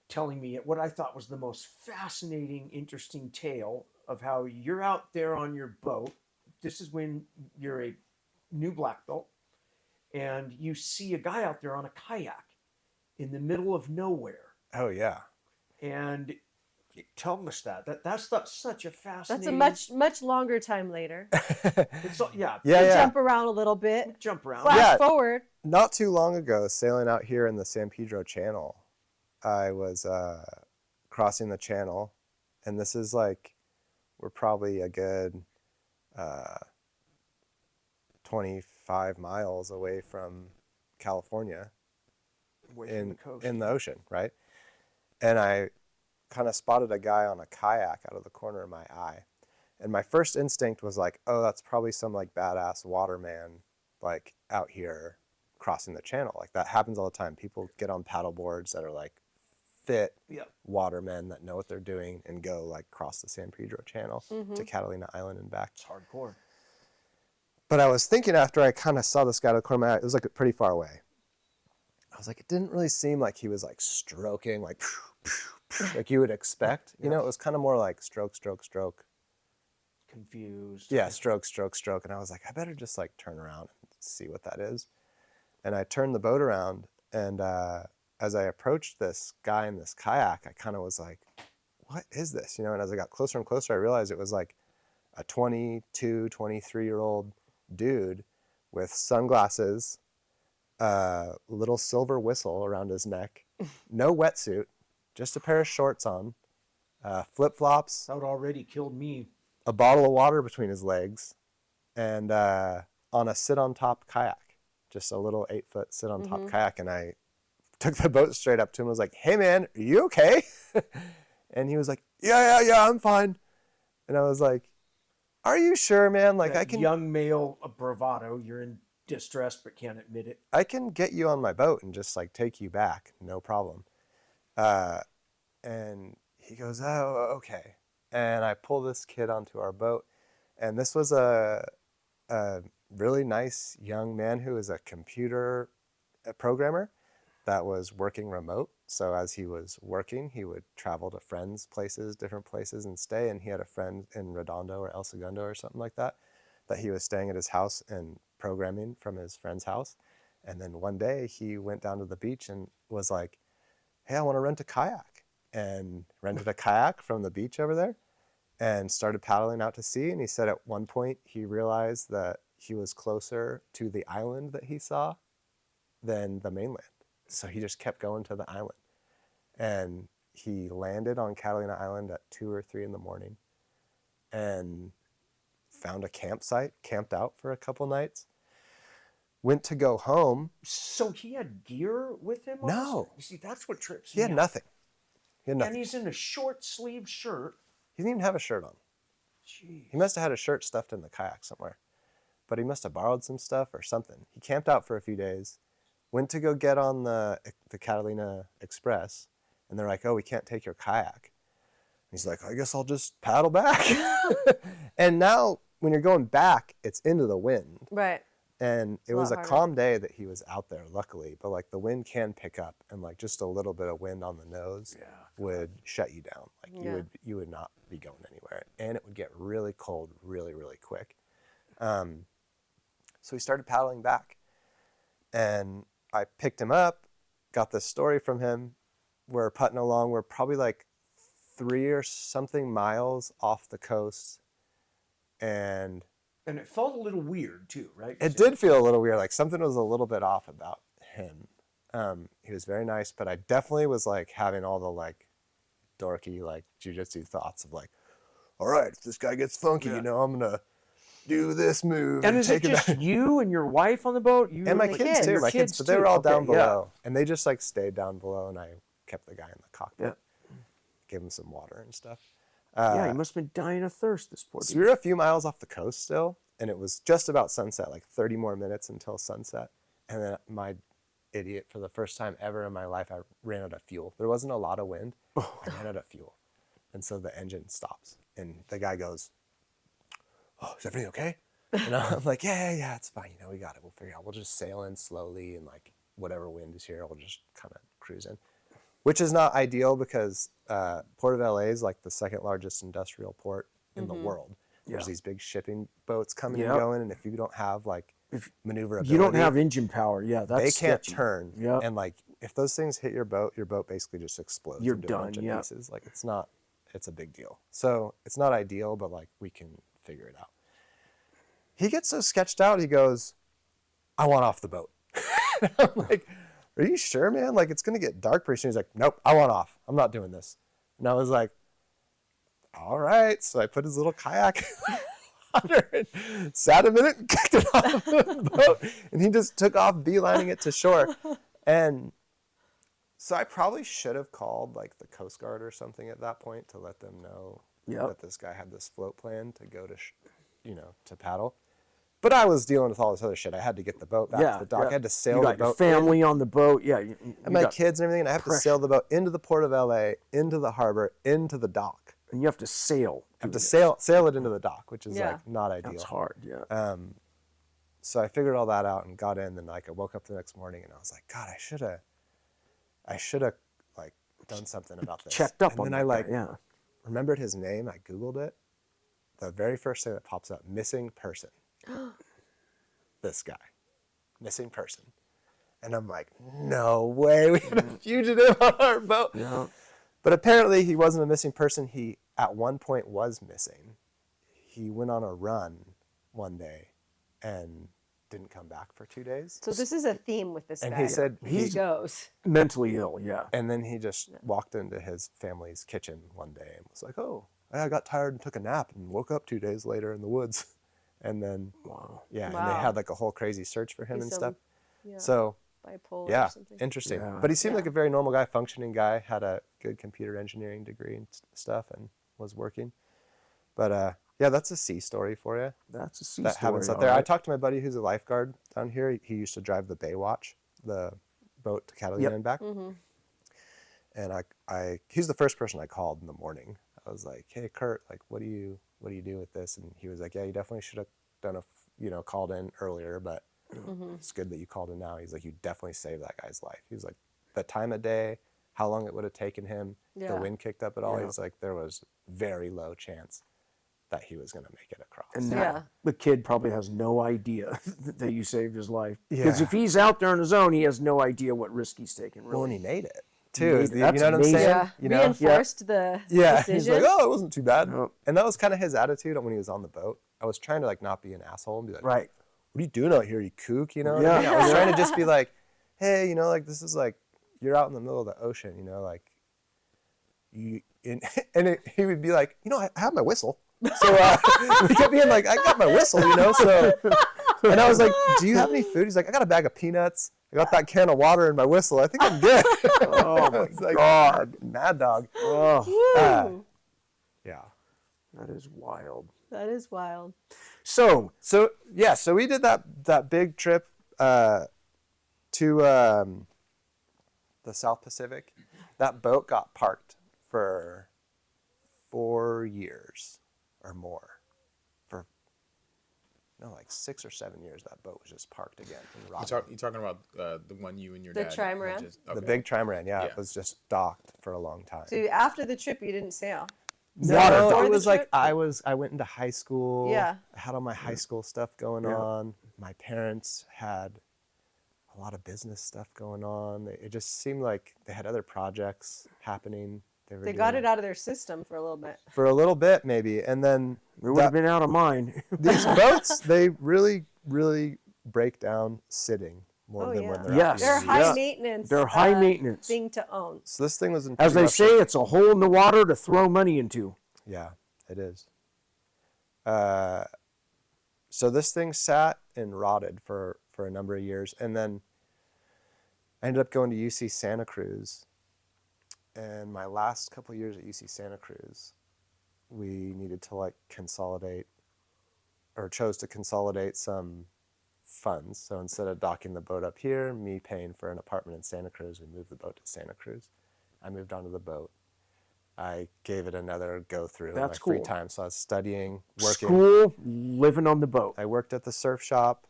telling me what I thought was the most fascinating, interesting tale of how you're out there on your boat. This is when you're a new black belt, and you see a guy out there on a kayak in the middle of nowhere. Oh, yeah. And tell us that's such a fascinating. That's a much longer time later. It's, yeah. We Yeah. jump around a little bit. Jump around. Flash forward. Not too long ago, sailing out here in the San Pedro Channel, I was crossing the channel, and this is like, we're probably a good 25 miles away from California Away from the coast. in the ocean, right? And I kind of spotted a guy on a kayak out of the corner of my eye. And my first instinct was like, oh, that's probably some like badass waterman like out here crossing the channel. Like that happens all the time. People get on paddle boards that are like fit watermen that know what they're doing and go like cross the San Pedro Channel to Catalina Island and back. It's hardcore. But I was thinking after I kind of saw this guy out of the corner of my eye, it was like pretty far away. I was like, it didn't really seem like he was like stroking like like you would expect. You know, it was kind of more like stroke, stroke, stroke. Confused. Yeah, stroke, stroke, stroke. And I was like, I better just like turn around and see what that is. And I turned the boat around, and as I approached this guy in this kayak, I kind of was like, what is this? You know, and as I got closer and closer, I realized it was like a 22, 23-year-old dude with sunglasses, little silver whistle around his neck, no wetsuit, just a pair of shorts on, flip-flops, That would already killed me. a bottle of water between his legs, and on a sit-on-top kayak, just a little 8-foot sit-on-top kayak. And I took the boat straight up to him and was like, hey, man, are you okay? And he was like, yeah, I'm fine. And I was like, are you sure, man? Like, That I can young male bravado. You're in distress but can't admit it. I can get you on my boat and just like take you back, no problem. And he goes, oh, okay. And I pull this kid onto our boat, and this was a really nice young man who is a computer programmer that was working remote. So as he was working, he would travel to friends' places, different places, and stay. And he had a friend in Redondo or El Segundo or something like that. that he was staying at his house and programming from his friend's house. And then one day he went down to the beach and was like, hey, I want to rent a kayak, and rented a kayak from the beach over there and started paddling out to sea. And he said at one point he realized that he was closer to the island that he saw than the mainland. So he just kept going to the island. And he landed on Catalina Island at 2 or 3 in the morning and found a campsite, camped out for a couple nights, went to go home. So he had gear with him? No. You see, that's what trips He me had out. nothing. He had nothing. And he's in a short sleeve shirt. He didn't even have a shirt on. Jeez. He must have had a shirt stuffed in the kayak somewhere. But he must have borrowed some stuff or something. He camped out for a few days, went to go get on the Catalina Express, and they're like, oh, we can't take your kayak. He's like, I guess I'll just paddle back. And now when you're going back, it's into the wind. Right. And it a was lot a harder. calm day that he was out there, luckily. But like the wind can pick up, and like just a little bit of wind on the nose would shut you down. Like you would not be going anywhere. And it would get really cold really, really quick. So he started paddling back. And I picked him up, got this story from him. We're putting along. We're probably like 3 or something miles off the coast. And it felt a little weird too, right? it did feel a little weird. Like something was a little bit off about him. He was very nice, but I definitely was like having all the like dorky like jiu-jitsu thoughts of like, all right, if this guy gets funky, you know, I'm gonna do this move. And is it just you and your wife on the boat? You and my kids too, my kids, but they were all down below, and they just like stayed down below, and I kept the guy in the cockpit, gave him some water and stuff. Yeah, he must have been dying of thirst, this poor dude. So we were a few miles off the coast still, and it was just about sunset, like 30 more minutes until sunset. And then my idiot, for the first time ever in my life, I ran out of fuel. There wasn't a lot of wind. I ran out of fuel. And so the engine stops. And the guy goes, oh, is everything okay? And I'm like, yeah, it's fine. You know, we got it. We'll figure it out. We'll just sail in slowly, and like whatever wind is here, we'll just kind of cruise in. Which is not ideal because Port of LA is like the second largest industrial port in the world. There's these big shipping boats coming and going, and if you don't have like maneuverability, you don't have engine power. Yeah, that's they can't sketchy. turn. Yeah, and like if those things hit your boat basically just explodes. You're into done. A bunch of Yeah, pieces. Like it's a big deal. So it's not ideal, but like we can figure it out. He gets so sketched out. He goes, "I want off the boat." I'm like, are you sure, man? Like, it's going to get dark pretty soon. He's like, nope, I want off. I'm not doing this. And I was like, all right. So I put his little kayak under it, sat a minute and kicked it off the boat. And he just took off, beelining it to shore. And so I probably should have called like the Coast Guard or something at that point to let them know that this guy had this float plan to go to, to paddle. But I was dealing with all this other shit. I had to get the boat back to the dock. I had to sail the boat. Your family on the boat. Yeah. And my kids and everything. And I have to sail the boat into the Port of LA, into the harbor, into the dock. And you have to sail. I have to sail it into the dock, which is like not ideal. That's hard, yeah. So I figured all that out and got in. And like I woke up the next morning and I was like, God, I should have like done something about this. Checked up and on then that I guy, remembered his name. I Googled it. The very first thing that pops up, missing person. This guy, missing person. And I'm like, no way, we had a fugitive on our boat. Yeah. But apparently he wasn't a missing person. He at one point was missing. He went on a run one day and didn't come back for 2 days. So this is a theme with this And guy. he said he goes. Mentally ill, yeah. And then he just walked into his family's kitchen one day and was like, oh, I got tired and took a nap and woke up 2 days later in the woods. And then, and they had like a whole crazy search for him and stuff. Yeah. So, bipolar or something. interesting. Yeah. But he seemed like a very normal guy, functioning guy, had a good computer engineering degree and stuff and was working. But that's a sea story for you. That's a sea that story. happens out there. I talked to my buddy who's a lifeguard down here. He used to drive the Baywatch, the boat to Catalina and back. Mm-hmm. And he's the first person I called in the morning. I was like, hey, Kurt, like, what do you do with this? And he was like, yeah, you definitely should have done called in earlier, but it's good that you called in now. He's like, you definitely saved that guy's life. He was like, the time of day, how long it would have taken him, the wind kicked up at all. He was like, there was very low chance that he was going to make it across. And Yeah. the kid probably has no idea that you saved his life. Because Yeah. if he's out there on his own, he has no idea what risk he's taking, Well, and really. he made it too. made it. You That's know what I'm amazing. saying? Yeah. You know? Reinforced the Yeah, decision. he's like, oh, it wasn't too bad. Nope. And that was kind of his attitude when he was on the boat. I was trying to like not be an asshole and be like, Right. what are you doing out here, you kook? You know what Yeah. I mean? I was trying to just be like, hey, you know, like this is like, you're out in the middle of the ocean, you know, like you, he would be like, you know, I have my whistle. So he kept being like, I got my whistle, you know, so, and I was like, do you have any food? He's like, I got a bag of peanuts. I got that can of water and my whistle. I think I'm good. Oh, my It's like, God. Mad dog. Oh, Woo. Yeah. that is wild. That is wild. So, So we did that big trip to the South Pacific. That boat got parked for 4 years or more. Like 6 or 7 years, that boat was just parked again. You talking about the one you and your The dad? trimaran? The big trimaran, yeah, Yeah. it was just docked for a long time. So after the trip, you didn't sail. No, Before it the was like trip? I went into high school. Yeah. I had all my high school stuff going Yeah. on. My parents had a lot of business stuff going on. It just seemed like they had other projects happening. They got it out of their system for a little bit. for a little bit, maybe, and then it would have been out of mine. these boats, they really, really break down sitting more Oh, than yeah. when they're Yes. They're out. high Yeah. maintenance. They're high maintenance. Thing to own. So this thing was in As pretty they rough say, shape. it's a hole in the water to throw money into. Yeah, it is. So this thing sat and rotted for a number of years, and then I ended up going to UC Santa Cruz. And my last couple of years at UC Santa Cruz, we needed to like consolidate, or chose to consolidate some funds. So instead of docking the boat up here, me paying for an apartment in Santa Cruz, we moved the boat to Santa Cruz. I moved onto the boat. I gave it another go through in my That's free cool. time. So I was studying, working. School, living on the boat. I worked at the surf shop.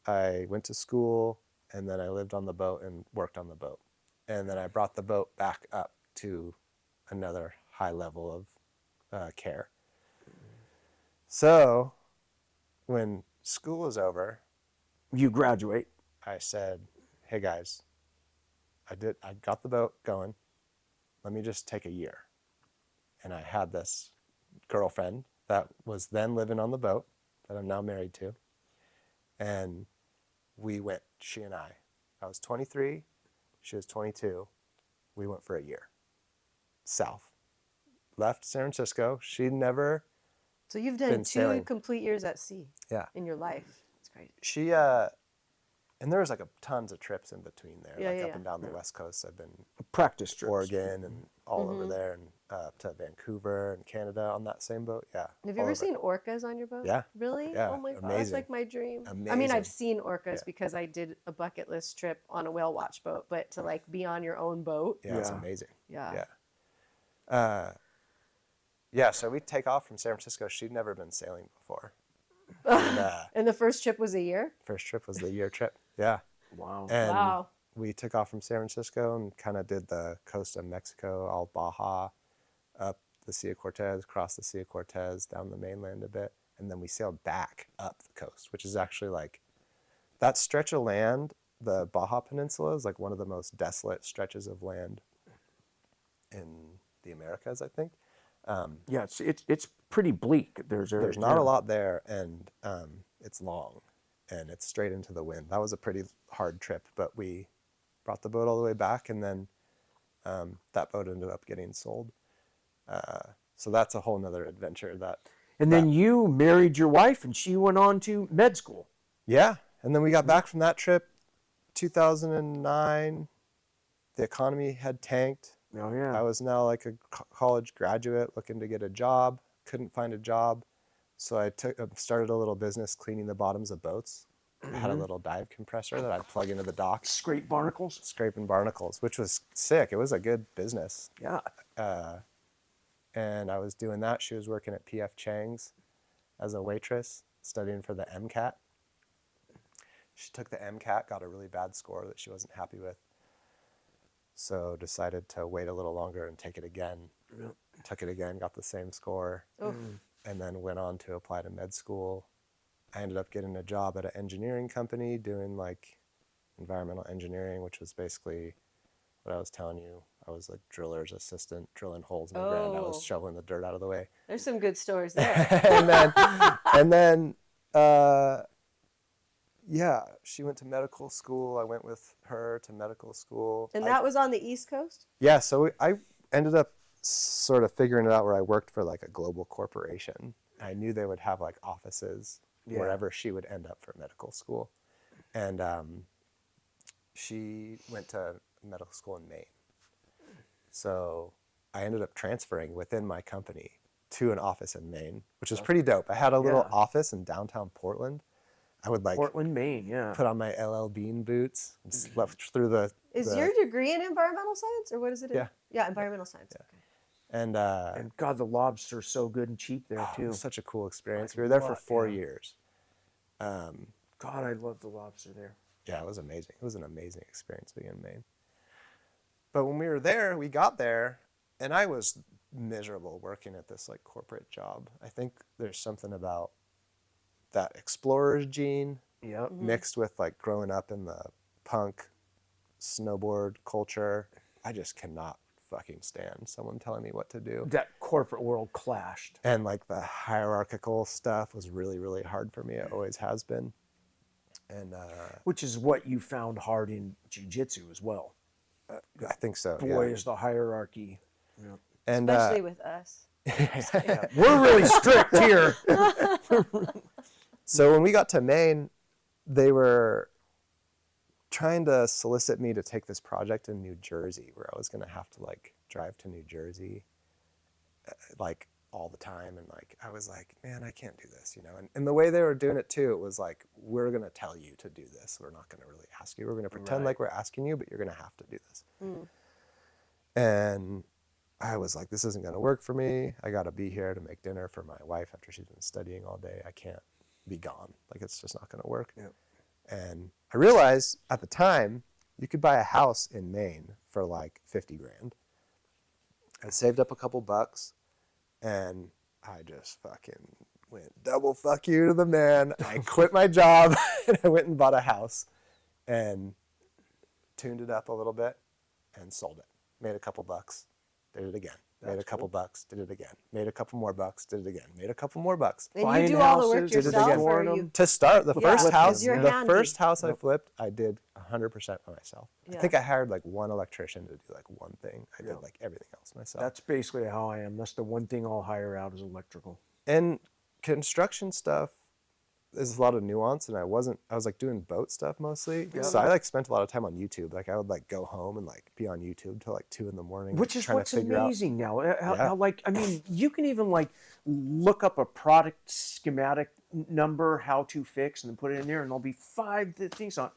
I went to school, and then I lived on the boat and worked on the boat. And then I brought the boat back up to another high level of care. So when school was over, You graduate. I said, hey guys, I got the boat going. Let me just take a year. And I had this girlfriend that was then living on the boat that I'm now married to. And we went, she and I was 23, she was 22. We went for a year. South. Left San Francisco. She'd never, So you've done Been 2 sailing. complete years at sea. Yeah. In your life. It's great. she, and there was like tons of trips in between there, Yeah, like yeah, up yeah. and down the West Coast. I've been Practice trips. Oregon and all Mm-hmm. over there, and up to Vancouver and Canada on that same boat. Yeah. Have you all ever over. seen orcas on your boat? Yeah. Really? Yeah, Oh my god, that's amazing. like my dream. I mean, Amazing. I've seen orcas Yeah. because I did a bucket list trip on a whale watch boat, but to like be on your own boat. Yeah, it's Yeah. amazing. Yeah. Yeah. Yeah, so we take off from San Francisco. She'd never been sailing before. And, And the first trip was a year? first trip was the year trip. Yeah. Wow. And Wow. we took off from San Francisco and kind of did the coast of Mexico, all Baja, up the Sea of Cortez, across the Sea of Cortez, down the mainland a bit. And then we sailed back up the coast, which is actually like that stretch of land, the Baja Peninsula is like one of the most desolate stretches of land in the Americas, I think. Yeah, it's pretty bleak. There's not a lot there, and it's long, and it's straight into the wind. That was a pretty hard trip, but we brought the boat all the way back, and then that boat ended up getting sold. So that's a whole nother adventure. And then you married your wife, and she went on to med school. Yeah, and then we got back from that trip, 2009. The economy had tanked. Oh yeah. I was now like a college graduate looking to get a job, couldn't find a job. So I started a little business cleaning the bottoms of boats. I had a little dive compressor that I'd plug into the docks, Scrape barnacles. scraping barnacles, which was sick. It was a good business. Yeah. And I was doing that. She was working at P.F. Chang's as a waitress, studying for the MCAT. She took the MCAT, got a really bad score that she wasn't happy with. So decided to wait a little longer and take it again. Took it again, got the same score. Oof. and then went on to apply to med school. I ended up getting a job at an engineering company doing like environmental engineering, which was basically what I was telling you. I was like driller's assistant, drilling holes in the ground. I was shoveling the dirt out of the way. There's some good stories there. and then, yeah, she went to medical school. I went with her to medical school. And that was on the East Coast? Yeah, so I ended up sort of figuring it out where I worked for like a global corporation. I knew they would have like offices wherever she would end up for medical school. And she went to medical school in Maine. So I ended up transferring within my company to an office in Maine, which was pretty dope. I had a little office in downtown Portland. I would like Portland, Maine, put on my LL Bean boots and slept through the. Is your degree in environmental science, or what is it? Yeah, environmental science. Yeah. Okay. And God, the lobster's so good and cheap there too. It was such a cool experience. We were there for 4 years. God, I love the lobster there. Yeah, it was amazing. It was an amazing experience being in Maine. But when we were there, we got there, and I was miserable working at this like corporate job. I think there's something about that explorer's gene mixed with like growing up in the punk snowboard culture. I just cannot fucking stand someone telling me what to do. That corporate world clashed. And like the hierarchical stuff was really, really hard for me. It always has been. And which is what you found hard in jiu-jitsu as well. I think so. Boy, is the hierarchy. Yeah. And especially with us. We're really strict here. So when we got to Maine, they were trying to solicit me to take this project in New Jersey where I was going to have to like drive to New Jersey like all the time. And like, I was like, man, I can't do this, you know? And the way they were doing it too, it was like, we're going to tell you to do this. We're not going to really ask you. We're going to pretend like we're asking you, but you're going to have to do this. And I was like, this isn't going to work for me. I got to be here to make dinner for my wife after she's been studying all day. I can't be gone. Like, it's just not going to work. And I realized at the time you could buy a house in Maine for like 50 grand. I saved up a couple bucks and I just fucking went double fuck you to the man. I quit my job and I went and bought a house and tuned it up a little bit and sold it. Made a couple bucks, did it again. Made a couple bucks, did it again. Made a couple more bucks, did it again. Made a couple more bucks. And you do all the work yourself, or you? To start, the first house, first house I flipped, I did 100% by myself. I think I hired like one electrician to do like one thing. I did like everything else myself. That's basically how I am. That's the one thing I'll hire out is electrical. And construction stuff, there's a lot of nuance, and I was like doing boat stuff mostly. So I like spent a lot of time on YouTube. Like I would like go home and like be on YouTube till like 2 a.m. Which is what's amazing now. How, like, I mean, you can even like look up a product schematic number, how to fix, and then put it in there, and there'll be 5 things on.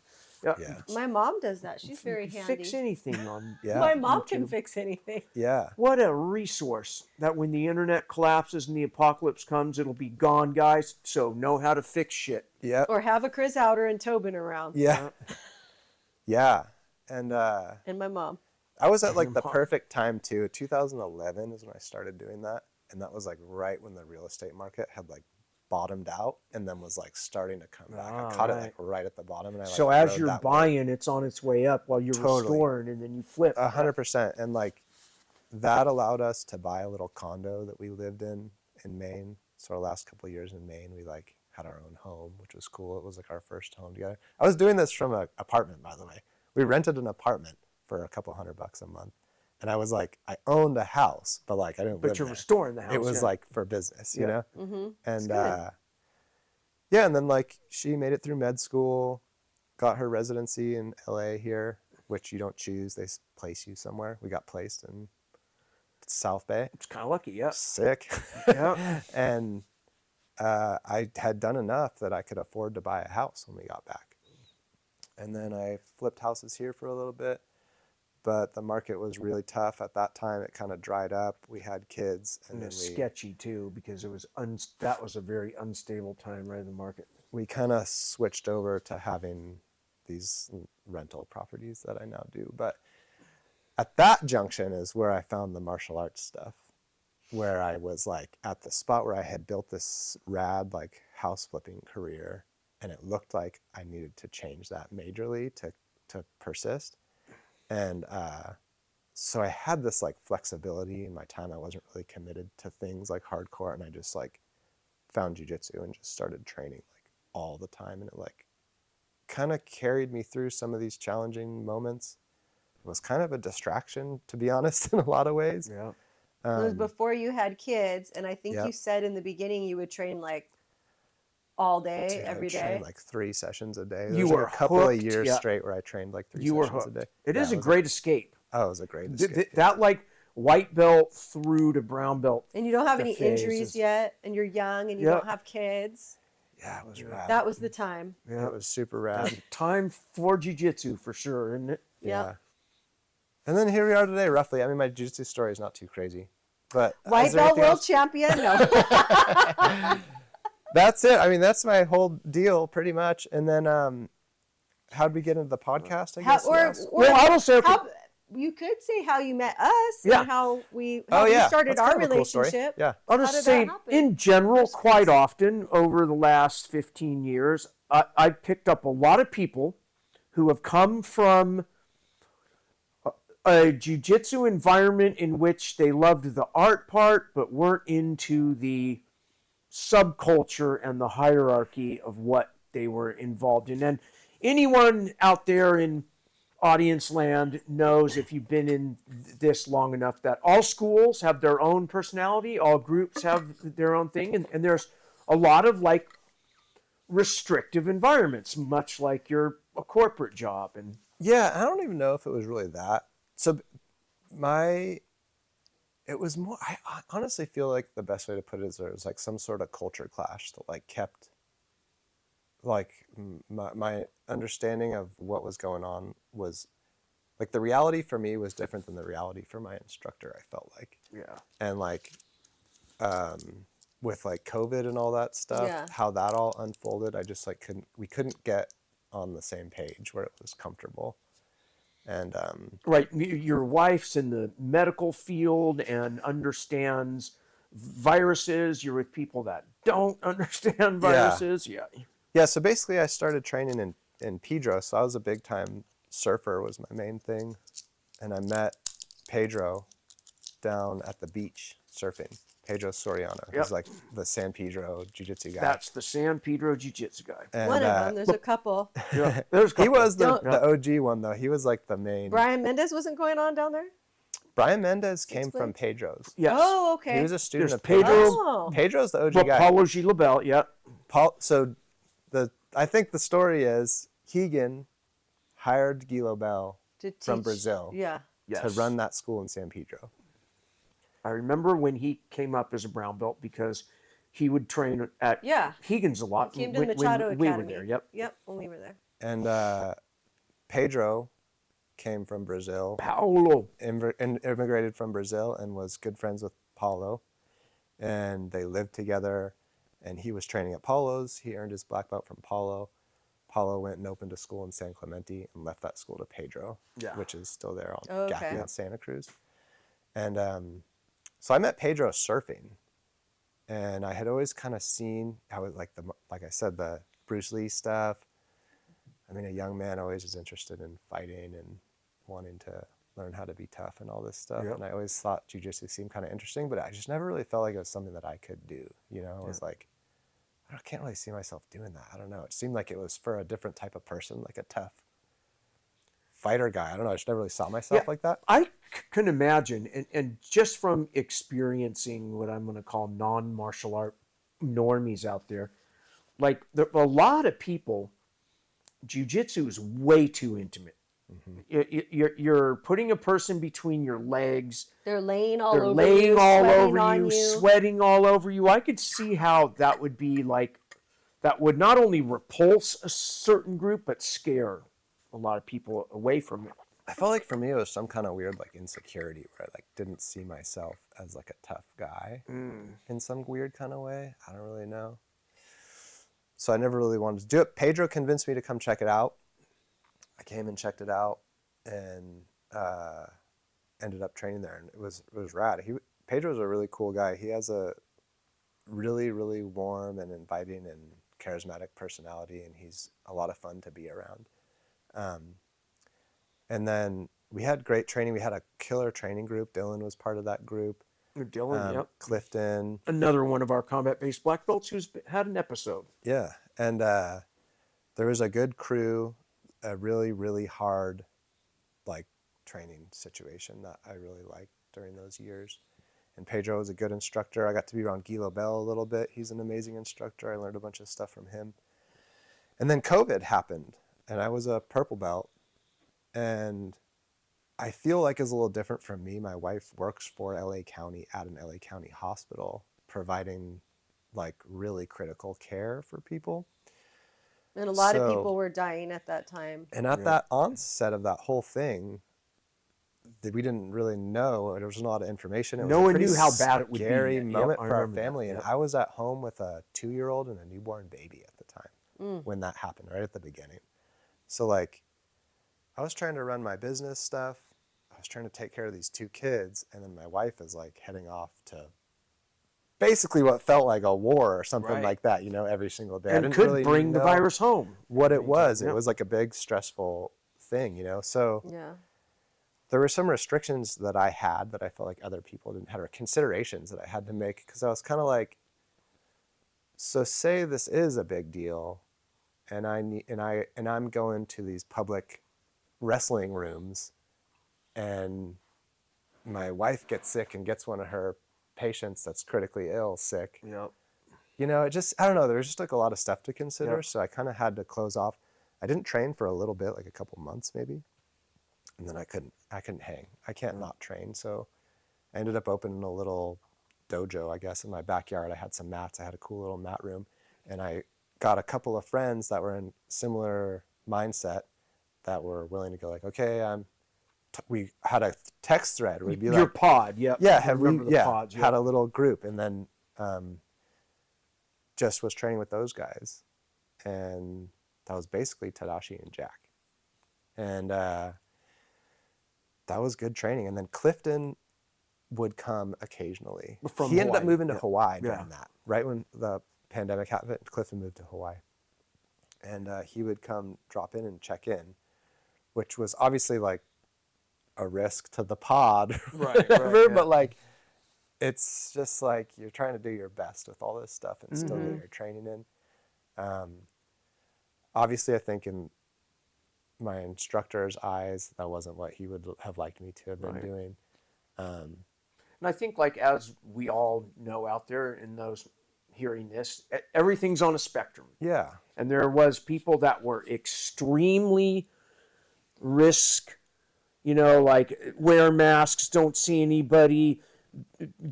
My mom does that. She's very handy. Fix anything on. My mom can fix anything. What a resource that when the internet collapses and the apocalypse comes, it'll be gone, guys. So know how to fix shit. Or have a Chris Haueter and Tobin around. And my mom. I was at like the perfect time too. 2011 is when I started doing that, and that was like right when the real estate market had like bottomed out and then was like starting to come back. I caught it like right at the bottom, and I like, so as you're buying, it's on its way up while you're restoring, and then you flip. 100%, and like that allowed us to buy a little condo that we lived in Maine. So our last couple of years in Maine, we like had our own home, which was cool. It was like our first home together. I was doing this from an apartment, by the way. We rented an apartment for a couple $100 a month. And I was like, I owned a house, but like I didn't live there. But you're restoring the house. It was like for business, you know? And and then like she made it through med school, got her residency in LA here, which you don't choose. They place you somewhere. We got placed in South Bay. It's kind of lucky, Sick. And I had done enough that I could afford to buy a house when we got back. And then I flipped houses here for a little bit. But the market was really tough at that time. It kind of dried up. We had kids, and it was sketchy too because it was that was a very unstable time, right in the market. We kind of switched over to having these rental properties that I now do. But at that junction is where I found the martial arts stuff. where I was like at the spot where I had built this rad like house flipping career, and it looked like I needed to change that majorly to persist. And so I had this like flexibility in my time. I wasn't really committed to things like hardcore, and I just like found jiu-jitsu and just started training like all the time, and it like kind of carried me through some of these challenging moments. It was kind of a distraction, to be honest, in a lot of ways. Yeah. It was before you had kids, and I think Yep. you said in the beginning you would train like all day, Dude, every I trained day. like 3 sessions a day. You There was, like, were a couple hooked, of years yeah. straight where I trained like 3 You were sessions a hooked. day. It Yeah, is a was great escape. Oh, it was a great escape. That like white belt through to brown belt. And you don't have the any phase injuries is- yet, and you're young, and you Yep. don't have kids. Yeah, it was rad. That was the time. Yeah. It was super rad. Time for jiu-jitsu for sure, isn't it? Yeah. Yep. And then here we are today, roughly. I mean, my jiu-jitsu story is not too crazy. But White is there belt anything world else? champion. No. That's it. I mean, that's my whole deal, pretty much. And then, how'd we get into the podcast? I guess. you asked? Well, I will say, okay, how, you could say how you met us Yeah. and how we started That's our kind of a cool story. relationship. Yeah. I'll How just did say, that happen? in general, quite often over the last 15 years, I picked up a lot of people who have come from a jiu-jitsu environment in which they loved the art part, but weren't into the subculture and the hierarchy of what they were involved in. And anyone out there in audience land knows, if you've been in this long enough, that all schools have their own personality, all groups have their own thing, and there's a lot of like restrictive environments, much like a corporate job. And Yeah, I don't even know if it was really that. So it was more, I honestly feel like the best way to put it is there was like some sort of culture clash that like kept, like my understanding of what was going on was, like the reality for me was different than the reality for my instructor, I felt like. yeah, And like, with like COVID and all that stuff, Yeah. how that all unfolded, I just like we couldn't get on the same page where it was comfortable. And right. Your wife's in the medical field and understands viruses. You're with people that don't understand viruses. yeah, so basically I started training in Pedro. So I was a big time surfer was my main thing. And I met Pedro down at the beach surfing. Pedro Soriano. Yep. He's like the San Pedro jiu-jitsu guy. That's the San Pedro Jiu-Jitsu guy. And, One of them. There's a couple. Yeah, there's a he couple. was the Don't- OG one though. He was like the main. Brian Mendez wasn't going on down there? Brian Mendez came Explain. from Pedro's. Yes. Oh, okay. He was a student There's of Pedro's. Pedro. Oh. Pedro's the OG Well, guy. Paulo Gilabel, yeah. So I think the story is Keegan hired Guilo Bell To from teach- Brazil Yeah. to Yes. run that school in San Pedro. I remember when he came up as a brown belt because he would train at Yeah. Higgins a lot. Came to when, the Machado when we Academy. were there. Yep. Yep, when we were there. And Pedro came from Brazil, Paulo. immigrated from Brazil, and was good friends with Paulo. And they lived together, and he was training at Paulo's. He earned his black belt from Paulo. Paulo went and opened a school in San Clemente and left that school to Pedro, Yeah. which is still there on Oh, okay. Gaffney and Santa Cruz. And so I met Pedro surfing, and I had always kind of seen how it, like I said, the Bruce Lee stuff. I mean, a young man always is interested in fighting and wanting to learn how to be tough and all this stuff. Yep. And I always thought jiu-jitsu seemed kind of interesting, but I just never really felt like it was something that I could do. You know, it was like, I can't really see myself doing that. I don't know. It seemed like it was for a different type of person, like a tough fighter guy. I don't know. I just never really saw myself like that. I can imagine, and just from experiencing what I'm going to call non-martial art normies out there, like a lot of people, jiu-jitsu is way too intimate. You're putting a person between your legs. They're laying all They're over laying you, all sweating over on you, sweating all over you. I could see how that would be like, that would not only repulse a certain group, but scare a lot of people away from it. I felt like for me it was some kind of weird like insecurity where I like didn't see myself as like a tough guy in some weird kind of way. I don't really know. So I never really wanted to do it. Pedro convinced me to come check it out. I came and checked it out and ended up training there, and it was rad. Pedro's a really cool guy. He has a really, really warm and inviting and charismatic personality, and he's a lot of fun to be around. And then we had great training. We had a killer training group. Dylan was part of that group. Dylan, yep. Clifton. Another one of our combat-based black belts who's had an episode. Yeah. And there was a good crew, a really, really hard, like, training situation that I really liked during those years. And Pedro was a good instructor. I got to be around Guy Lobel a little bit. He's an amazing instructor. I learned a bunch of stuff from him. And then COVID happened, and I was a purple belt. And I feel like it's a little different from me. My wife works for LA County at an LA County hospital, providing like really critical care for people. And a lot of people were dying at that time. And at that onset of that whole thing, that we didn't really know. There wasn't a lot of information. It was no one knew how bad it would be. Scary moment for our family. That. And I was at home with a 2-year-old and a newborn baby at the time when that happened, right at the beginning. So like, I was trying to run my business stuff. I was trying to take care of these 2 kids. And then my wife is like heading off to basically what felt like a war or something like that, you know, every single day. And I didn't could really bring the virus home. What it was. It was like a big stressful thing, you know? So there were some restrictions that I had that I felt like other people didn't have, or considerations that I had to make. Cause I was kind of like, so say this is a big deal and I'm going to these public wrestling rooms and my wife gets sick and gets one of her patients that's critically ill sick. Yep. You know, it just, I don't know, there was just like a lot of stuff to consider. So I kind of had to close off. I didn't train for a little bit, like a couple months maybe. And then I couldn't hang. I can't not train. So I ended up opening a little dojo, I guess, in my backyard. I had some mats. I had a cool little mat room. And I got a couple of friends that were in similar mindset that were willing to go like, okay, we had a text thread. We'd be Your like, pod, yep. Yeah, Pods, had a little group, and then just was training with those guys, and that was basically Tadashi and Jack, and that was good training. And then Clifton would come occasionally. He ended up moving to Hawaii during that, right when the pandemic happened. Clifton moved to Hawaii, and he would come drop in and check in, which was obviously like a risk to the pod, but like it's just like you're trying to do your best with all this stuff and still get your training in. Obviously, I think in my instructor's eyes, that wasn't what he would have liked me to have been doing. And I think, like, as we all know out there in those hearing this, everything's on a spectrum. Yeah. And there was people that were extremely risk, you know, like wear masks, don't see anybody,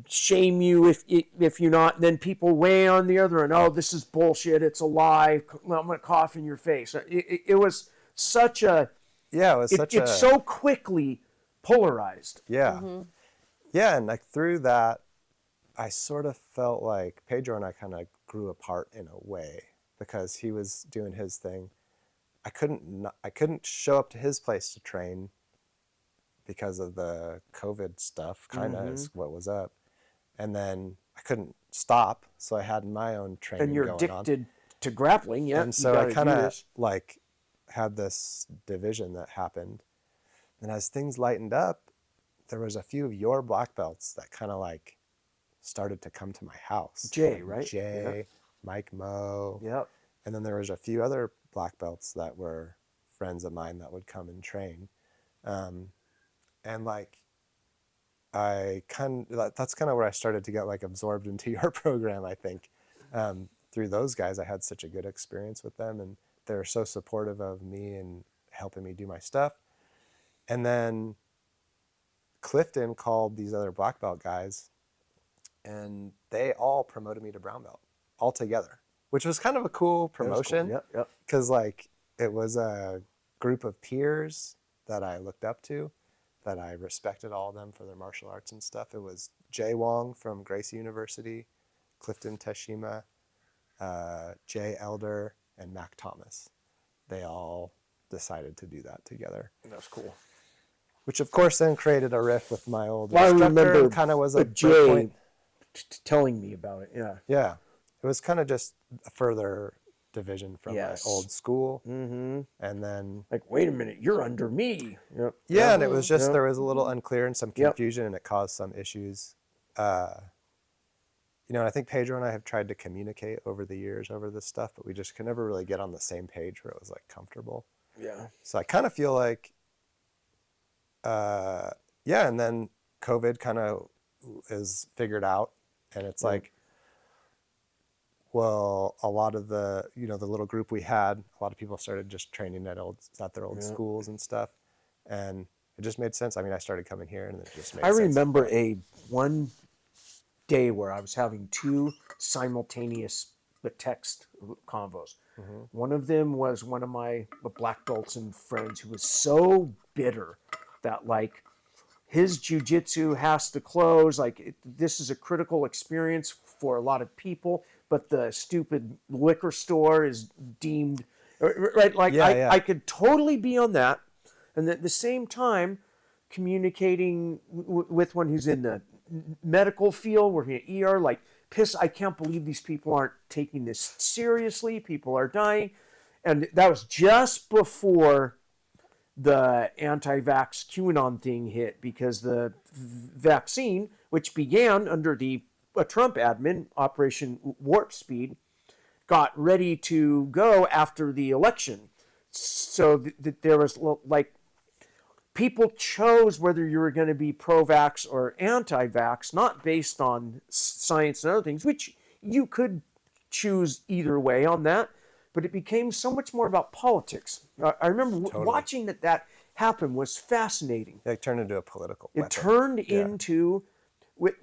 shame you if you're not. And then people way on the other end, oh, this is bullshit, it's a lie, I'm going to cough in your face. It was such a... Yeah, it's so quickly polarized. Yeah. Yeah, and like through that, I sort of felt like Pedro and I kind of grew apart in a way because he was doing his thing. I couldn't show up to his place to train because of the COVID stuff, kind of is what was up. And then I couldn't stop, so I had my own training going on. And you're addicted to grappling, yeah. And so I kind of like had this division that happened. And as things lightened up, there was a few of your black belts that kind of like started to come to my house. Jay, right? Jay, Mike Moe. Yep. And then there was a few other black belts that were friends of mine that would come and train. And like, that's kind of where I started to get like absorbed into your program, I think. Through those guys, I had such a good experience with them, and they were so supportive of me and helping me do my stuff. And then Clifton called these other black belt guys, and they all promoted me to brown belt all together, which was kind of a cool promotion. Cool. Yep. Because like it was a group of peers that I looked up to, that I respected all of them for their martial arts and stuff. It was Jay Wong from Gracie University, Clifton Teshima, Jay Elder, and Mac Thomas. They all decided to do that together. That's cool. Which of course then created a rift with my old Well, I instructor. remember It kind of was a Jay point. telling me about it. Yeah. Yeah, it was kind of just a further division from Yes. my old school, Mm-hmm. and then Like, wait a minute, you're under me. Yep. yeah, and it was just Yep. there was a little unclear and some Yep. confusion, and it caused some issues. You know, I think Pedro and I have tried to communicate over the years over this stuff, but we just could never really get on the same page where it was like comfortable. Yeah. So I kind of feel like, yeah, and then COVID kind of is figured out, and it's like, well, a lot of the, you know, the little group we had, a lot of people started just training at their old schools and stuff, and it just made sense. I mean, I started coming here, and it just made sense. I remember one day where I was having two simultaneous text convos. Mm-hmm. One of them was one of my black belts and friends who was so bitter that like his jiu-jitsu has to close. Like this is a critical experience for a lot of people, but the stupid liquor store is deemed right. Like Yeah, I could totally be on that, and at the same time communicating with one who's in the medical field, working at ER, like piss, I can't believe these people aren't taking this seriously. People are dying. And that was just before the anti-vax QAnon thing hit, because the vaccine, which began under the Trump admin, Operation Warp Speed, got ready to go after the election. So there was like, people chose whether you were going to be pro-vax or anti-vax, not based on science and other things, which you could choose either way on that, but it became so much more about politics. I remember watching that happen was fascinating. It turned into a political It weapon. turned into,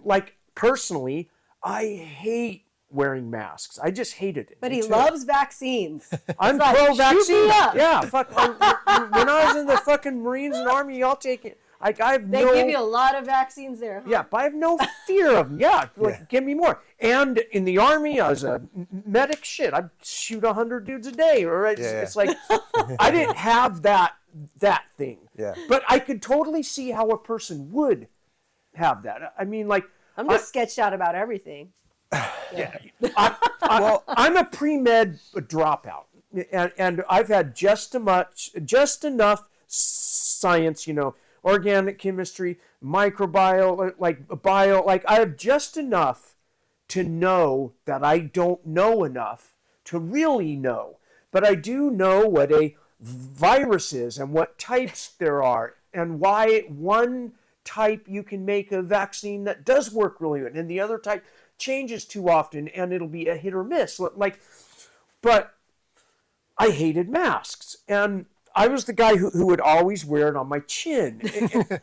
like, personally, I hate wearing masks. I just hated it. But he loves vaccines. I'm like, pro-vaccine. shoot me up. Yeah, fuck. When I was in the fucking Marines and Army, y'all take it. Like I have They give you a lot of vaccines there. Huh? Yeah, but I have no fear of them. Yeah, like give me more. And in the Army, I was a medic. Shit, I'd shoot 100 dudes a day. Or it's like I didn't have that thing. Yeah. But I could totally see how a person would have that. I mean, like I'm just sketched out about everything. I'm a pre-med dropout, and I've had just enough science, you know, organic chemistry, microbiome, like bio, like I have just enough to know that I don't know enough to really know, but I do know what a virus is and what types there are and why one type you can make a vaccine that does work really good and the other type changes too often and it'll be a hit or miss. Like, but I hated masks, and I was the guy who would always wear it on my chin,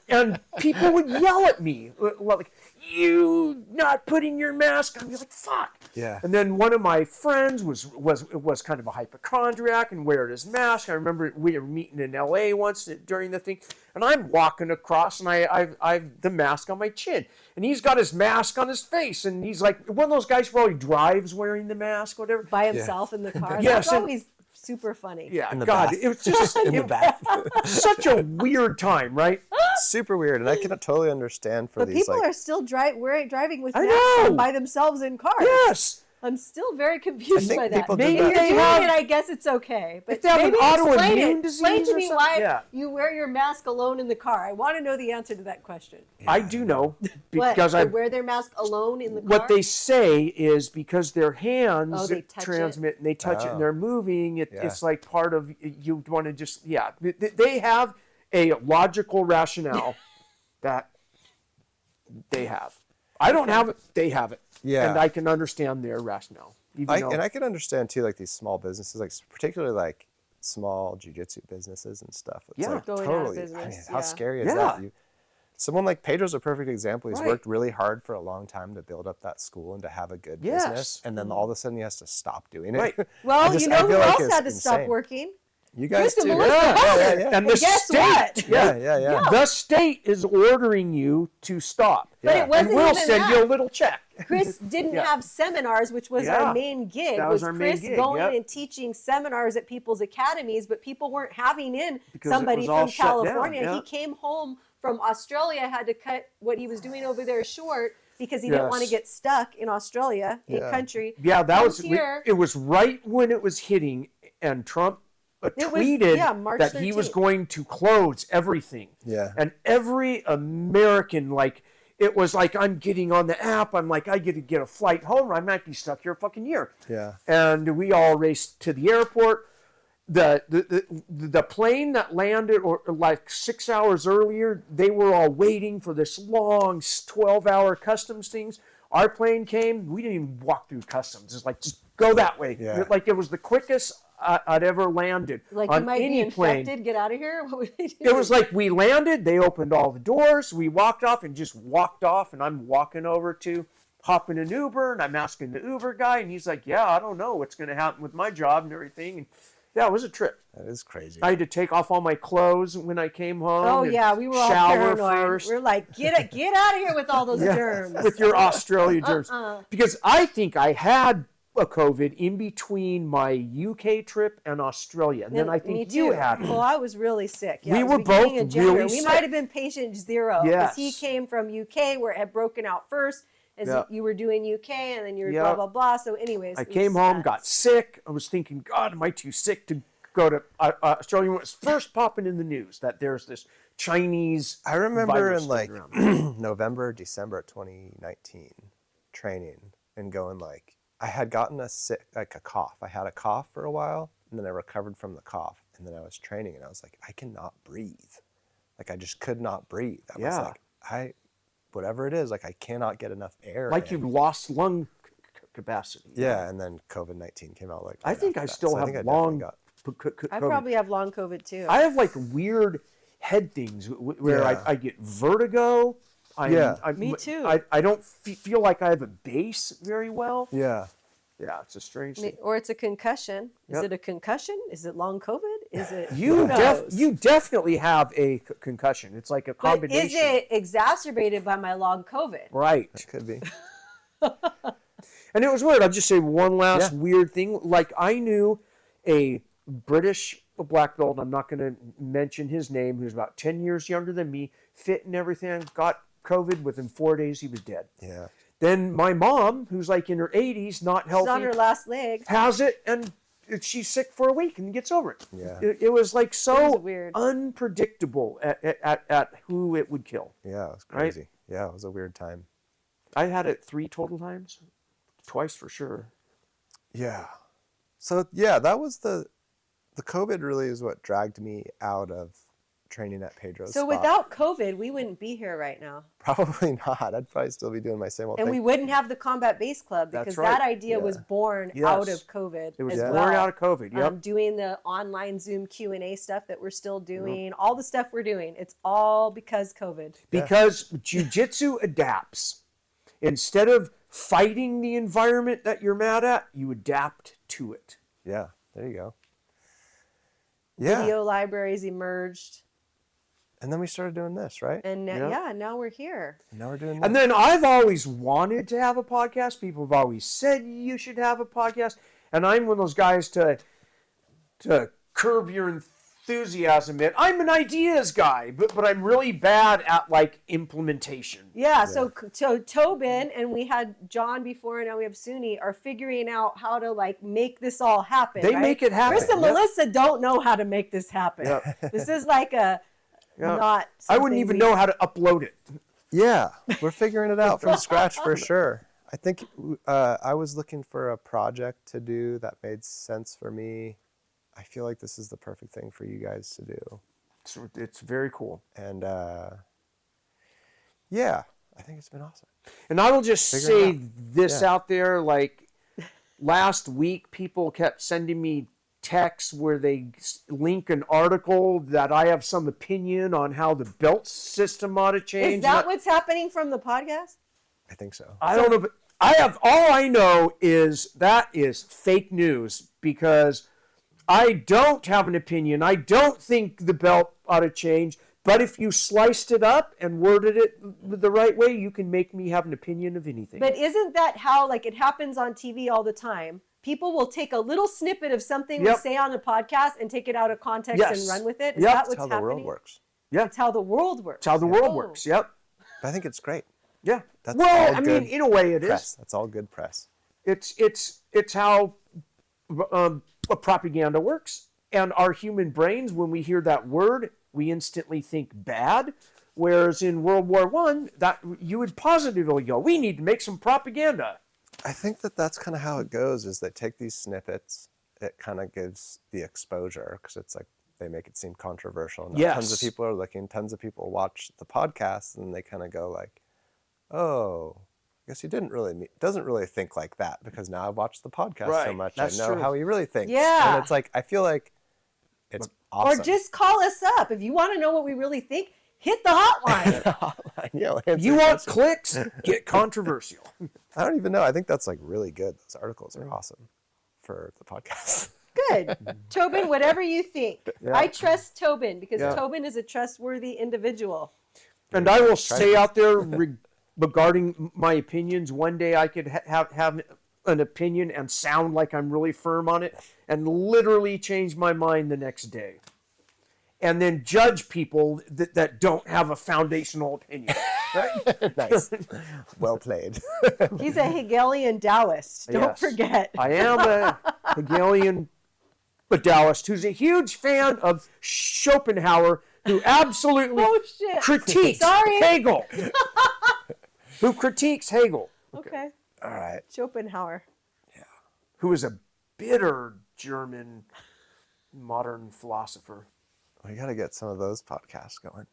and people would yell at me like, "You not putting your mask on?" I'd be like, "Fuck." Yeah. And then one of my friends was kind of a hypochondriac and wear his mask. I remember we were meeting in LA once during the thing, and I'm walking across, and I've the mask on my chin, and he's got his mask on his face, and he's like one of those guys who probably drives wearing the mask, whatever. By himself in the car. Yes, That's always super funny. Yeah, In the God, bath. it was just In the bath. such a weird time, right? Super weird, and I can totally understand for But these people like are still driving with I masks know. on by themselves in cars. Yes. I'm still very confused think by that. people do Maybe that. if you're They doing have- it, I guess it's okay. But If they have an maybe explain autoimmune it. disease Explain to or me something, why yeah. you wear your mask alone in the car. I want to know the answer to that question. I do know What? because They I wear their mask alone in the car? what they say is because their hands Oh, they touch transmit and they touch it Oh. and they're moving. Yeah. It's like part of you want to just They have a logical rationale that they have. I don't have it. They have it. Yeah. And I can understand their rationale. Even though, and I can understand too, like these small businesses, like particularly like small jiu-jitsu businesses and stuff. It's Yeah. like Going out of totally. business, I mean, yeah. how scary is Yeah. that? Someone like Pedro's a perfect example. He's Right. worked really hard for a long time to build up that school and to have a good Yes. business, and then all of a sudden he has to stop doing it. Right. Well, you know who feel like else it's had to stop insane. working? You guys Chris and too. Melissa Haueter. And the guess state, what? Yeah. The state is ordering you to stop. But it wasn't And we'll even send that. you a little check. Chris didn't have seminars, which was our main gig. That was our main Chris gig, going in and teaching seminars at people's academies, but people weren't having in Because somebody it was all from shut down, California. yeah. He came home from Australia, had to cut what he was doing over there short because he didn't want to get stuck in Australia, a country. Yeah, that was here. it was right when it was hitting, and Trump tweeted March that he was 13th. going to close everything. Yeah. And every American, like, it was like, I'm getting on the app. I'm like, I get to get a flight home. Or I might be stuck here a fucking year. Yeah. And we all raced to the airport. The plane that landed or like 6 hours earlier, they were all waiting for this long 12-hour customs things. Our plane came. We didn't even walk through customs. It's like, just go that way. Yeah. Like, it was the quickest I'd ever landed Like, on you might any be plane. infected, get out of here? What would they do? It was like we landed, they opened all the doors, we walked off and just walked off, and I'm walking over to hop in an Uber, and I'm asking the Uber guy, and he's like, yeah, I don't know what's going to happen with my job and everything. And yeah, it was a trip. That is crazy. I had to take off all my clothes when I came home. Oh, and yeah, we were all shower paranoid. first. We're like, get out of here with all those germs. With your Australia germs. Because I think I had a COVID in between my UK trip and Australia. And then I Me think too. you had it. Well, I was really sick. Yeah, We it was were beginning both of January. really We sick. might have been patient zero because he Yes. came from UK where it had broken out first. As Yeah. you were doing UK and then you were Yeah. blah, blah, blah. So anyways. I it was came home, sad. got sick. I was thinking, God, am I too sick to go to Australia? When it was first popping in the news that there's this Chinese I remember virus in like going around. November, December of 2019, training and going like, I had gotten a cough. I had a cough for a while, and then I recovered from the cough, and then I was training, and I was like, I cannot breathe. Like, I just could not breathe. I was like, whatever it is, like, I cannot get enough air. Like in. you lost lung capacity. Yeah, and then COVID-19 came out like. I right think after I that. still So I have think I definitely long. I COVID. probably have long COVID too. I have like weird head things where Yeah. I get vertigo. Me too. I don't feel like I have a base very well. Yeah. Yeah, it's a strange thing. Or it's a concussion. Is Yep. it a concussion? Is it long COVID? Is it? You who knows? you definitely have a concussion. It's like a But combination. is it exacerbated by my long COVID? Right. It could be. And it was weird. I'll just say one last weird thing. Like, I knew a British black belt, I'm not going to mention his name, who's about 10 years younger than me, fit and everything, got COVID. Within 4 days, he was dead. Yeah. Then my mom, who's like in her 80s, not She's healthy, on her last leg. has it, and she's sick for a week and gets over it. Yeah. It was like so was weird. unpredictable at who it would kill. Yeah, it was Right? crazy. Yeah, it was a weird time. I had it 3 total times, twice for sure. Yeah. So yeah, that was the COVID really is what dragged me out of training at Pedro's. So spot. without COVID, we wouldn't be here right now. Probably not. I'd probably still be doing my same old And thing. we wouldn't have the Combat Base Club because That's right. that idea was born Yes. out of COVID. It was as born well. out of COVID. Yep. Doing the online Zoom Q&A stuff that we're still doing, all the stuff we're doing, it's all because COVID. Because Jiu-Jitsu adapts. Instead of fighting the environment that you're mad at, you adapt to it. Yeah, there you go. Yeah. Video libraries emerged, And then we started doing this, right? and now we're here. And now we're doing this. And then I've always wanted to have a podcast. People have always said you should have a podcast. And I'm one of those guys to curb your enthusiasm bit. I'm an ideas guy, but I'm really bad at like implementation. Yeah, so Tobin and we had John before, and now we have Suni are figuring out how to like make this all happen. They right? make it happen. Chris and Yep. Melissa don't know how to make this happen. Yep. This is like a Yeah. not. I wouldn't even know how to upload it. Yeah, we're figuring it out from scratch for sure. I think I was looking for a project to do that made sense for me. I feel like this is the perfect thing for you guys to do. It's very cool. And yeah, I think it's been awesome. And I will just Figure say it out. this Yeah. out there, like last week, people kept sending me texts where they link an article that I have some opinion on how the belt system ought to change. Is that what's happening from the podcast? I think so. I don't know, but all I know is that is fake news because I don't have an opinion. I don't think the belt ought to change. But if you sliced it up and worded it the right way, you can make me have an opinion of anything. But isn't that how, like, it happens on TV all the time? People will take a little snippet of something we say on a podcast and take it out of context and run with it. Is that what's That's how happening? the world works. Yeah. It's how the world works. It's how the world works. Yep. I think it's great. Yeah. That's well, all I good mean, in a way, it press. is. That's all good press. It's how propaganda works. And our human brains, when we hear that word, we instantly think bad. Whereas in World War I, that you would positively go, we need to make some propaganda. I think that's kind of how it goes, is they take these snippets, it kind of gives the exposure, because it's like they make it seem controversial. Now, tons of people are looking, tons of people watch the podcast, and they kind of go like, oh, I guess he doesn't really think like that, because now I've watched the podcast so much, I know how he really thinks. Yeah. And it's like, I feel like it's awesome. Or just call us up. If you want to know what we really think, hit the hotline. You want clicks? Get controversial. I don't even know. I think that's like really good. Those articles are awesome for the podcast. Good. Tobin, whatever you think. I trust Tobin because Tobin is a trustworthy individual. And I will say out there regarding my opinions, one day I could have an opinion and sound like I'm really firm on it and literally change my mind the next day. And then judge people that don't have a foundational opinion. Right? Nice. Well played. He's a Hegelian Taoist. Don't forget. I am a Hegelian Taoist who's a huge fan of Schopenhauer, who absolutely critiques Hegel. Who critiques Hegel. Okay. All right. Schopenhauer. Yeah. Who is a bitter German modern philosopher. We got to get some of those podcasts going.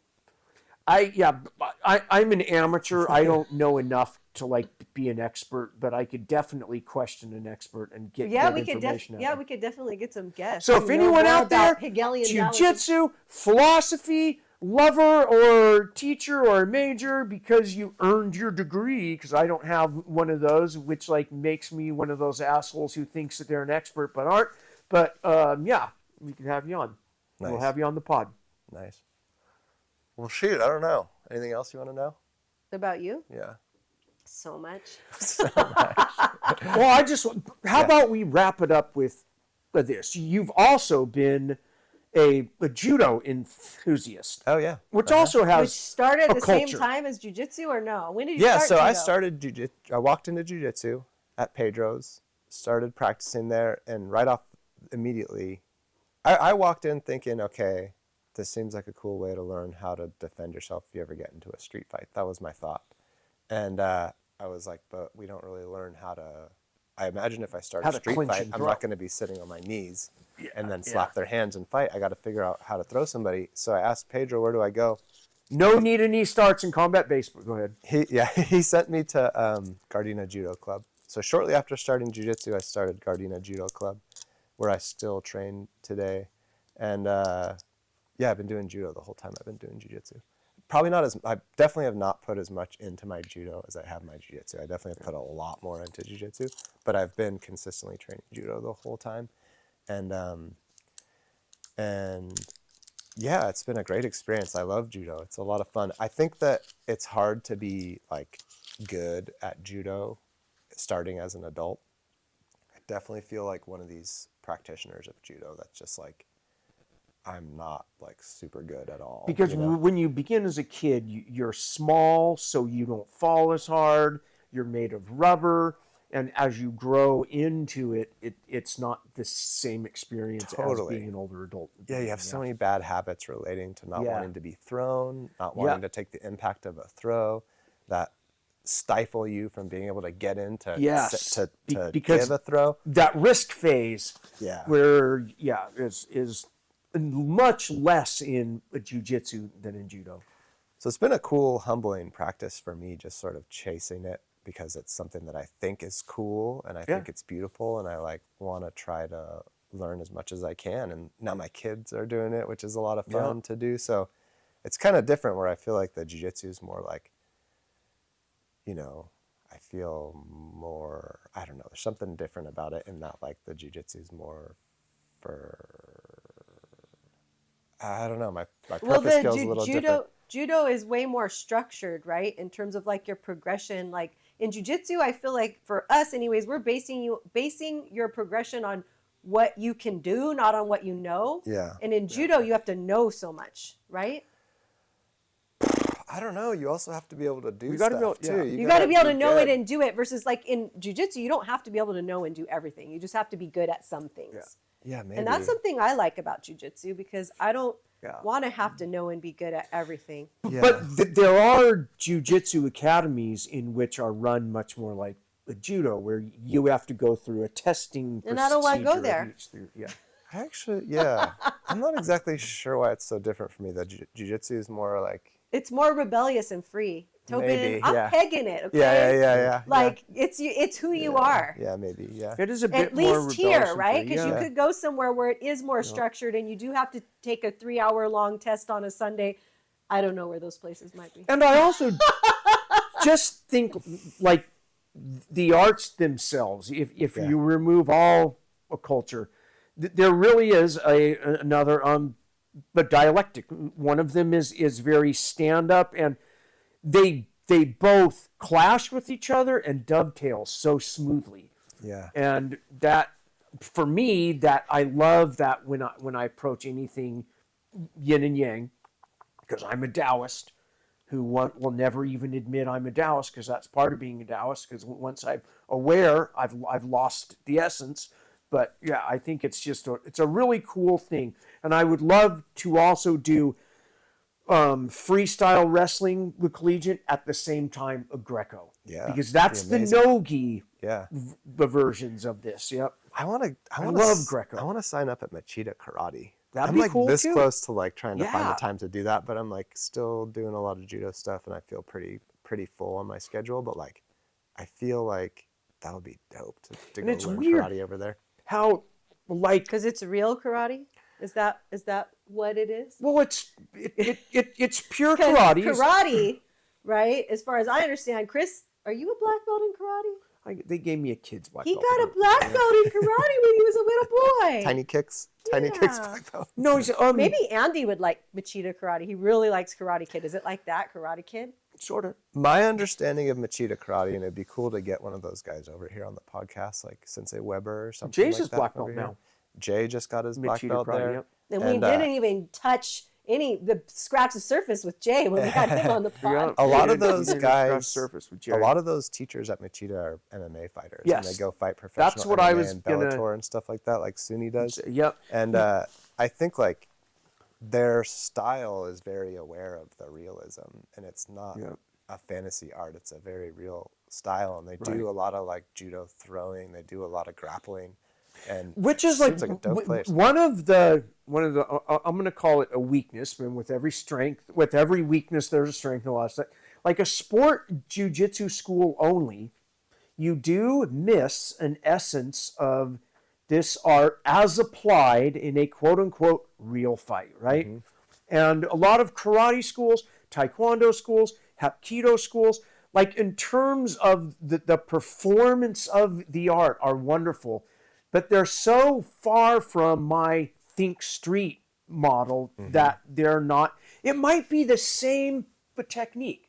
I'm an amateur. I don't know enough to like be an expert, but I could definitely question an expert and get information. We could definitely get some guests. So if anyone out there, Jiu-Jitsu, philosophy, lover or teacher or major, because you earned your degree, because I don't have one of those, which like makes me one of those assholes who thinks that they're an expert but aren't. But we can have you on. Nice. We'll have you on the pod. Nice. Well, shoot, I don't know. Anything else you want to know? About you? Yeah. So much. Well, how about we wrap it up with this? You've also been a judo enthusiast. Oh, yeah. Which also has Which started at the culture. same time as jiu-jitsu, or no? When did you start so judo? I started jiu-jitsu. I walked into jiu-jitsu at Pedro's, started practicing there, and right off immediately, I walked in thinking, okay, this seems like a cool way to learn how to defend yourself if you ever get into a street fight. That was my thought. And I was like, but we don't really learn how to... I imagine if I start a street fight, I'm not going to be sitting on my knees and then slap their hands and fight. I got to figure out how to throw somebody. So I asked Pedro, where do I go? No knee-to-knee starts in combat baseball. Go ahead. He sent me to Gardena Judo Club. So shortly after starting jiu-jitsu, I started Gardena Judo Club, where I still train today. And I've been doing judo the whole time I've been doing jiu-jitsu. I definitely have not put as much into my judo as I have my jiu-jitsu. I definitely have put a lot more into jiu-jitsu, but I've been consistently training judo the whole time. And it's been a great experience. I love judo. It's a lot of fun. I think that it's hard to be like good at judo starting as an adult. I definitely feel like one of these practitioners of judo that's just like, I'm not like super good at all. Because when you begin as a kid, you're small, so you don't fall as hard. You're made of rubber. And as you grow into it, it's not the same experience as being an older adult. Yeah, you have so many bad habits relating to not wanting to be thrown, not wanting to take the impact of a throw, that stifle you from being able to get in to give a throw. That risk phase, where is much less in jiu-jitsu than in judo. So it's been a cool, humbling practice for me, just sort of chasing it, because it's something that I think is cool and I think it's beautiful, and I like want to try to learn as much as I can. And now my kids are doing it, which is a lot of fun to do. So it's kind of different, where I feel like the jiu-jitsu is more like, I feel more, I don't know, there's something different about it, and not like the jiu-jitsu is more for, I don't know. My Well, purpose skills a little different. judo is way more structured, right? In terms of like your progression. Like in jiu-jitsu, I feel like for us anyways, we're basing your progression on what you can do, not on what you know. Yeah. And in judo, you have to know so much, right? I don't know. You also have to be able to do gotta stuff be able- too. yeah. You got to be able to know good. it and do it versus like in jiu-jitsu, you don't have to be able to know and do everything. You just have to be good at some things. Yeah, maybe. And that's something I like about jiu-jitsu because I don't Yeah. want to have to know and be good at everything. Yeah. But there are jiu-jitsu academies in which are run much more like a judo, where you have to go through a testing And I don't wanna go procedure there. Yeah. Actually, yeah. I'm not exactly sure why it's so different for me. The jiu-jitsu is more like It's more rebellious and free. Tobin, Maybe, I'm yeah. pegging it, okay? yeah. Like it's who you are. Yeah, maybe. Yeah. It is a bit At more least rebellious here, and right? free, Because you yeah. could go somewhere where it is more structured and you do have to take a 3-hour long test on a Sunday. I don't know where those places might be. And I also just think like the arts themselves. If Yeah. you remove all a culture, there really is another but dialectic. One of them is very stand up, and they both clash with each other and dovetail so smoothly. Yeah. And that, for me, that I love that when I approach anything yin and yang, because I'm a Taoist who will never even admit I'm a Taoist, because that's part of being a Taoist, because once I'm aware, I've lost the essence. But yeah, I think it's just it's a really cool thing. And I would love to also do freestyle wrestling with collegiate at the same time a Greco. Yeah, Because that's the amazing. no-gi Yeah. the versions of this. Yep. I love Greco. I want to sign up at Machida Karate. That'd I'm be like cool, this too. close to like trying to find Yeah. the time to do that, but I'm like still doing a lot of judo stuff, and I feel pretty full on my schedule. But like, I feel like that would be dope to And go it's learn weird. karate over there. How, like, Because it's real karate? Is that what it is? well, it's pure Because karate. karate, right? As far as I understand, Chris, are you a black belt in karate? They gave me a kid's black He belt. got a black belt in karate when he was a little boy. Tiny kicks, Yeah. black belt. No, he's Maybe Andy would like Machida Karate. He really likes Karate Kid. Is it like that, Karate Kid? sort of. My understanding of Machida Karate, and it'd be cool to get one of those guys over here on the podcast, like Sensei Weber or something. Jay's like his that black over belt here. now. Jay just got his black Machida belt Karate, there. yep. And we And, didn't even touch scratch the surface with Jay when we had him on the pod. A lot Yeah, of those he didn't scratch guys, surface with a Jerry. lot of those teachers at Machida are MMA fighters. Yes. And they go fight professional That's what MMA I was and gonna- Bellator and stuff like that, like Suni does. Yep. And I think like their style is very aware of the realism, and it's not Yep. a fantasy art. It's a very real style, and they Right. do a lot of like judo throwing. They do a lot of grappling, and Which is seems like, a dope place. one of the I'm going to call it a weakness, but with every weakness there's a strength and a lot of stuff. Like a sport jiu-jitsu school only, you do miss an essence of this art as applied in a quote-unquote real fight, right? Mm-hmm. And a lot of karate schools, taekwondo schools, hapkido schools, like in terms of the performance of the art are wonderful, but they're so far from my think street model that they're not. It might be the same technique,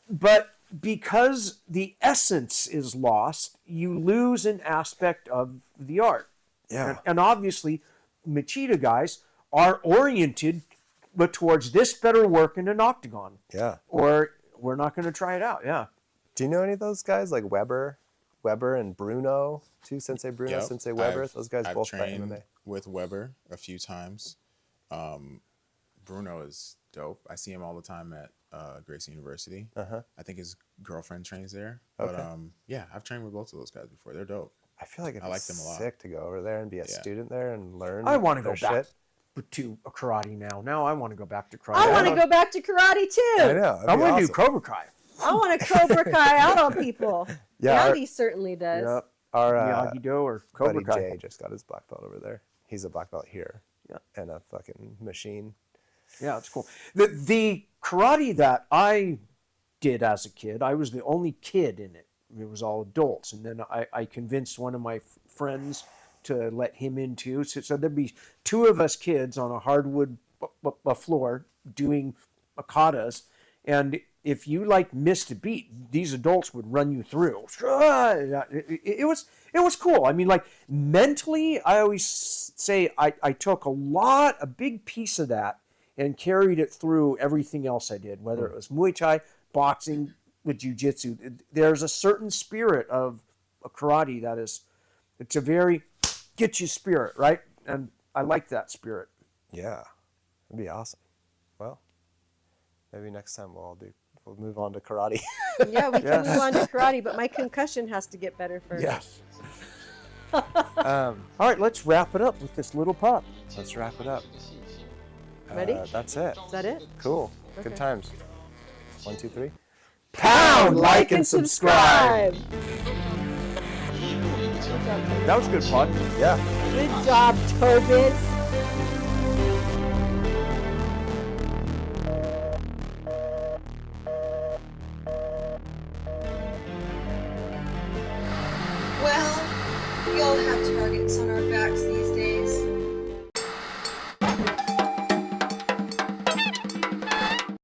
but because the essence is lost, you lose an aspect of the art. Yeah. And obviously, Machida guys are oriented but towards this better work in an octagon. Yeah. Or we're not going to try it out. Yeah. Do you know any of those guys like Weber and Bruno? Too Sensei Bruno, Yep. Sensei Weber. Those guys I've both fight trained MMA. with Weber a few times. Bruno is dope. I see him all the time at Grace University. I think his girlfriend trains there. But Okay. yeah, I've trained with both of those guys before. They're dope. I feel like it'd I be like them a lot. sick to go over there and be a Yeah. student there and learn. I want to go their back shit. to a karate now. Now I want to go back to karate. I want to go back to karate too. I know. I'm going to do Cobra Kai. I want to Cobra Kai out on people. Yeah, Andy certainly does. Yep. Our Miyagi-Do or Cobra buddy Kai. Jay just got his black belt over there. He's a black belt here. Yeah. And a fucking machine. Yeah, it's cool. The karate that I did as a kid, I was the only kid in it. It was all adults. And then I convinced one of my friends to let him in too. So there'd be two of us kids on a hardwood a floor doing katas, and if you like missed a beat, these adults would run you through. It was cool. I mean, like mentally, I always say I took a big piece of that and carried it through everything else I did, whether it was Muay Thai, boxing, with Jiu-Jitsu. There's a certain spirit of a karate it's a very get you spirit, right? And I like that spirit. Yeah, it'd be awesome. Well, maybe next time we'll move on to karate. Yeah, we can move on to karate, but my concussion has to get better first. Yes. All right, let's wrap it up with this little pup. Let's wrap it up. Ready? That's it. Is that it? Cool. Okay. Good times. 1, 2, 3. Pound, like, and subscribe. That was good fun. Yeah. Good job, Tobin. Well, we all have targets on our backs these days.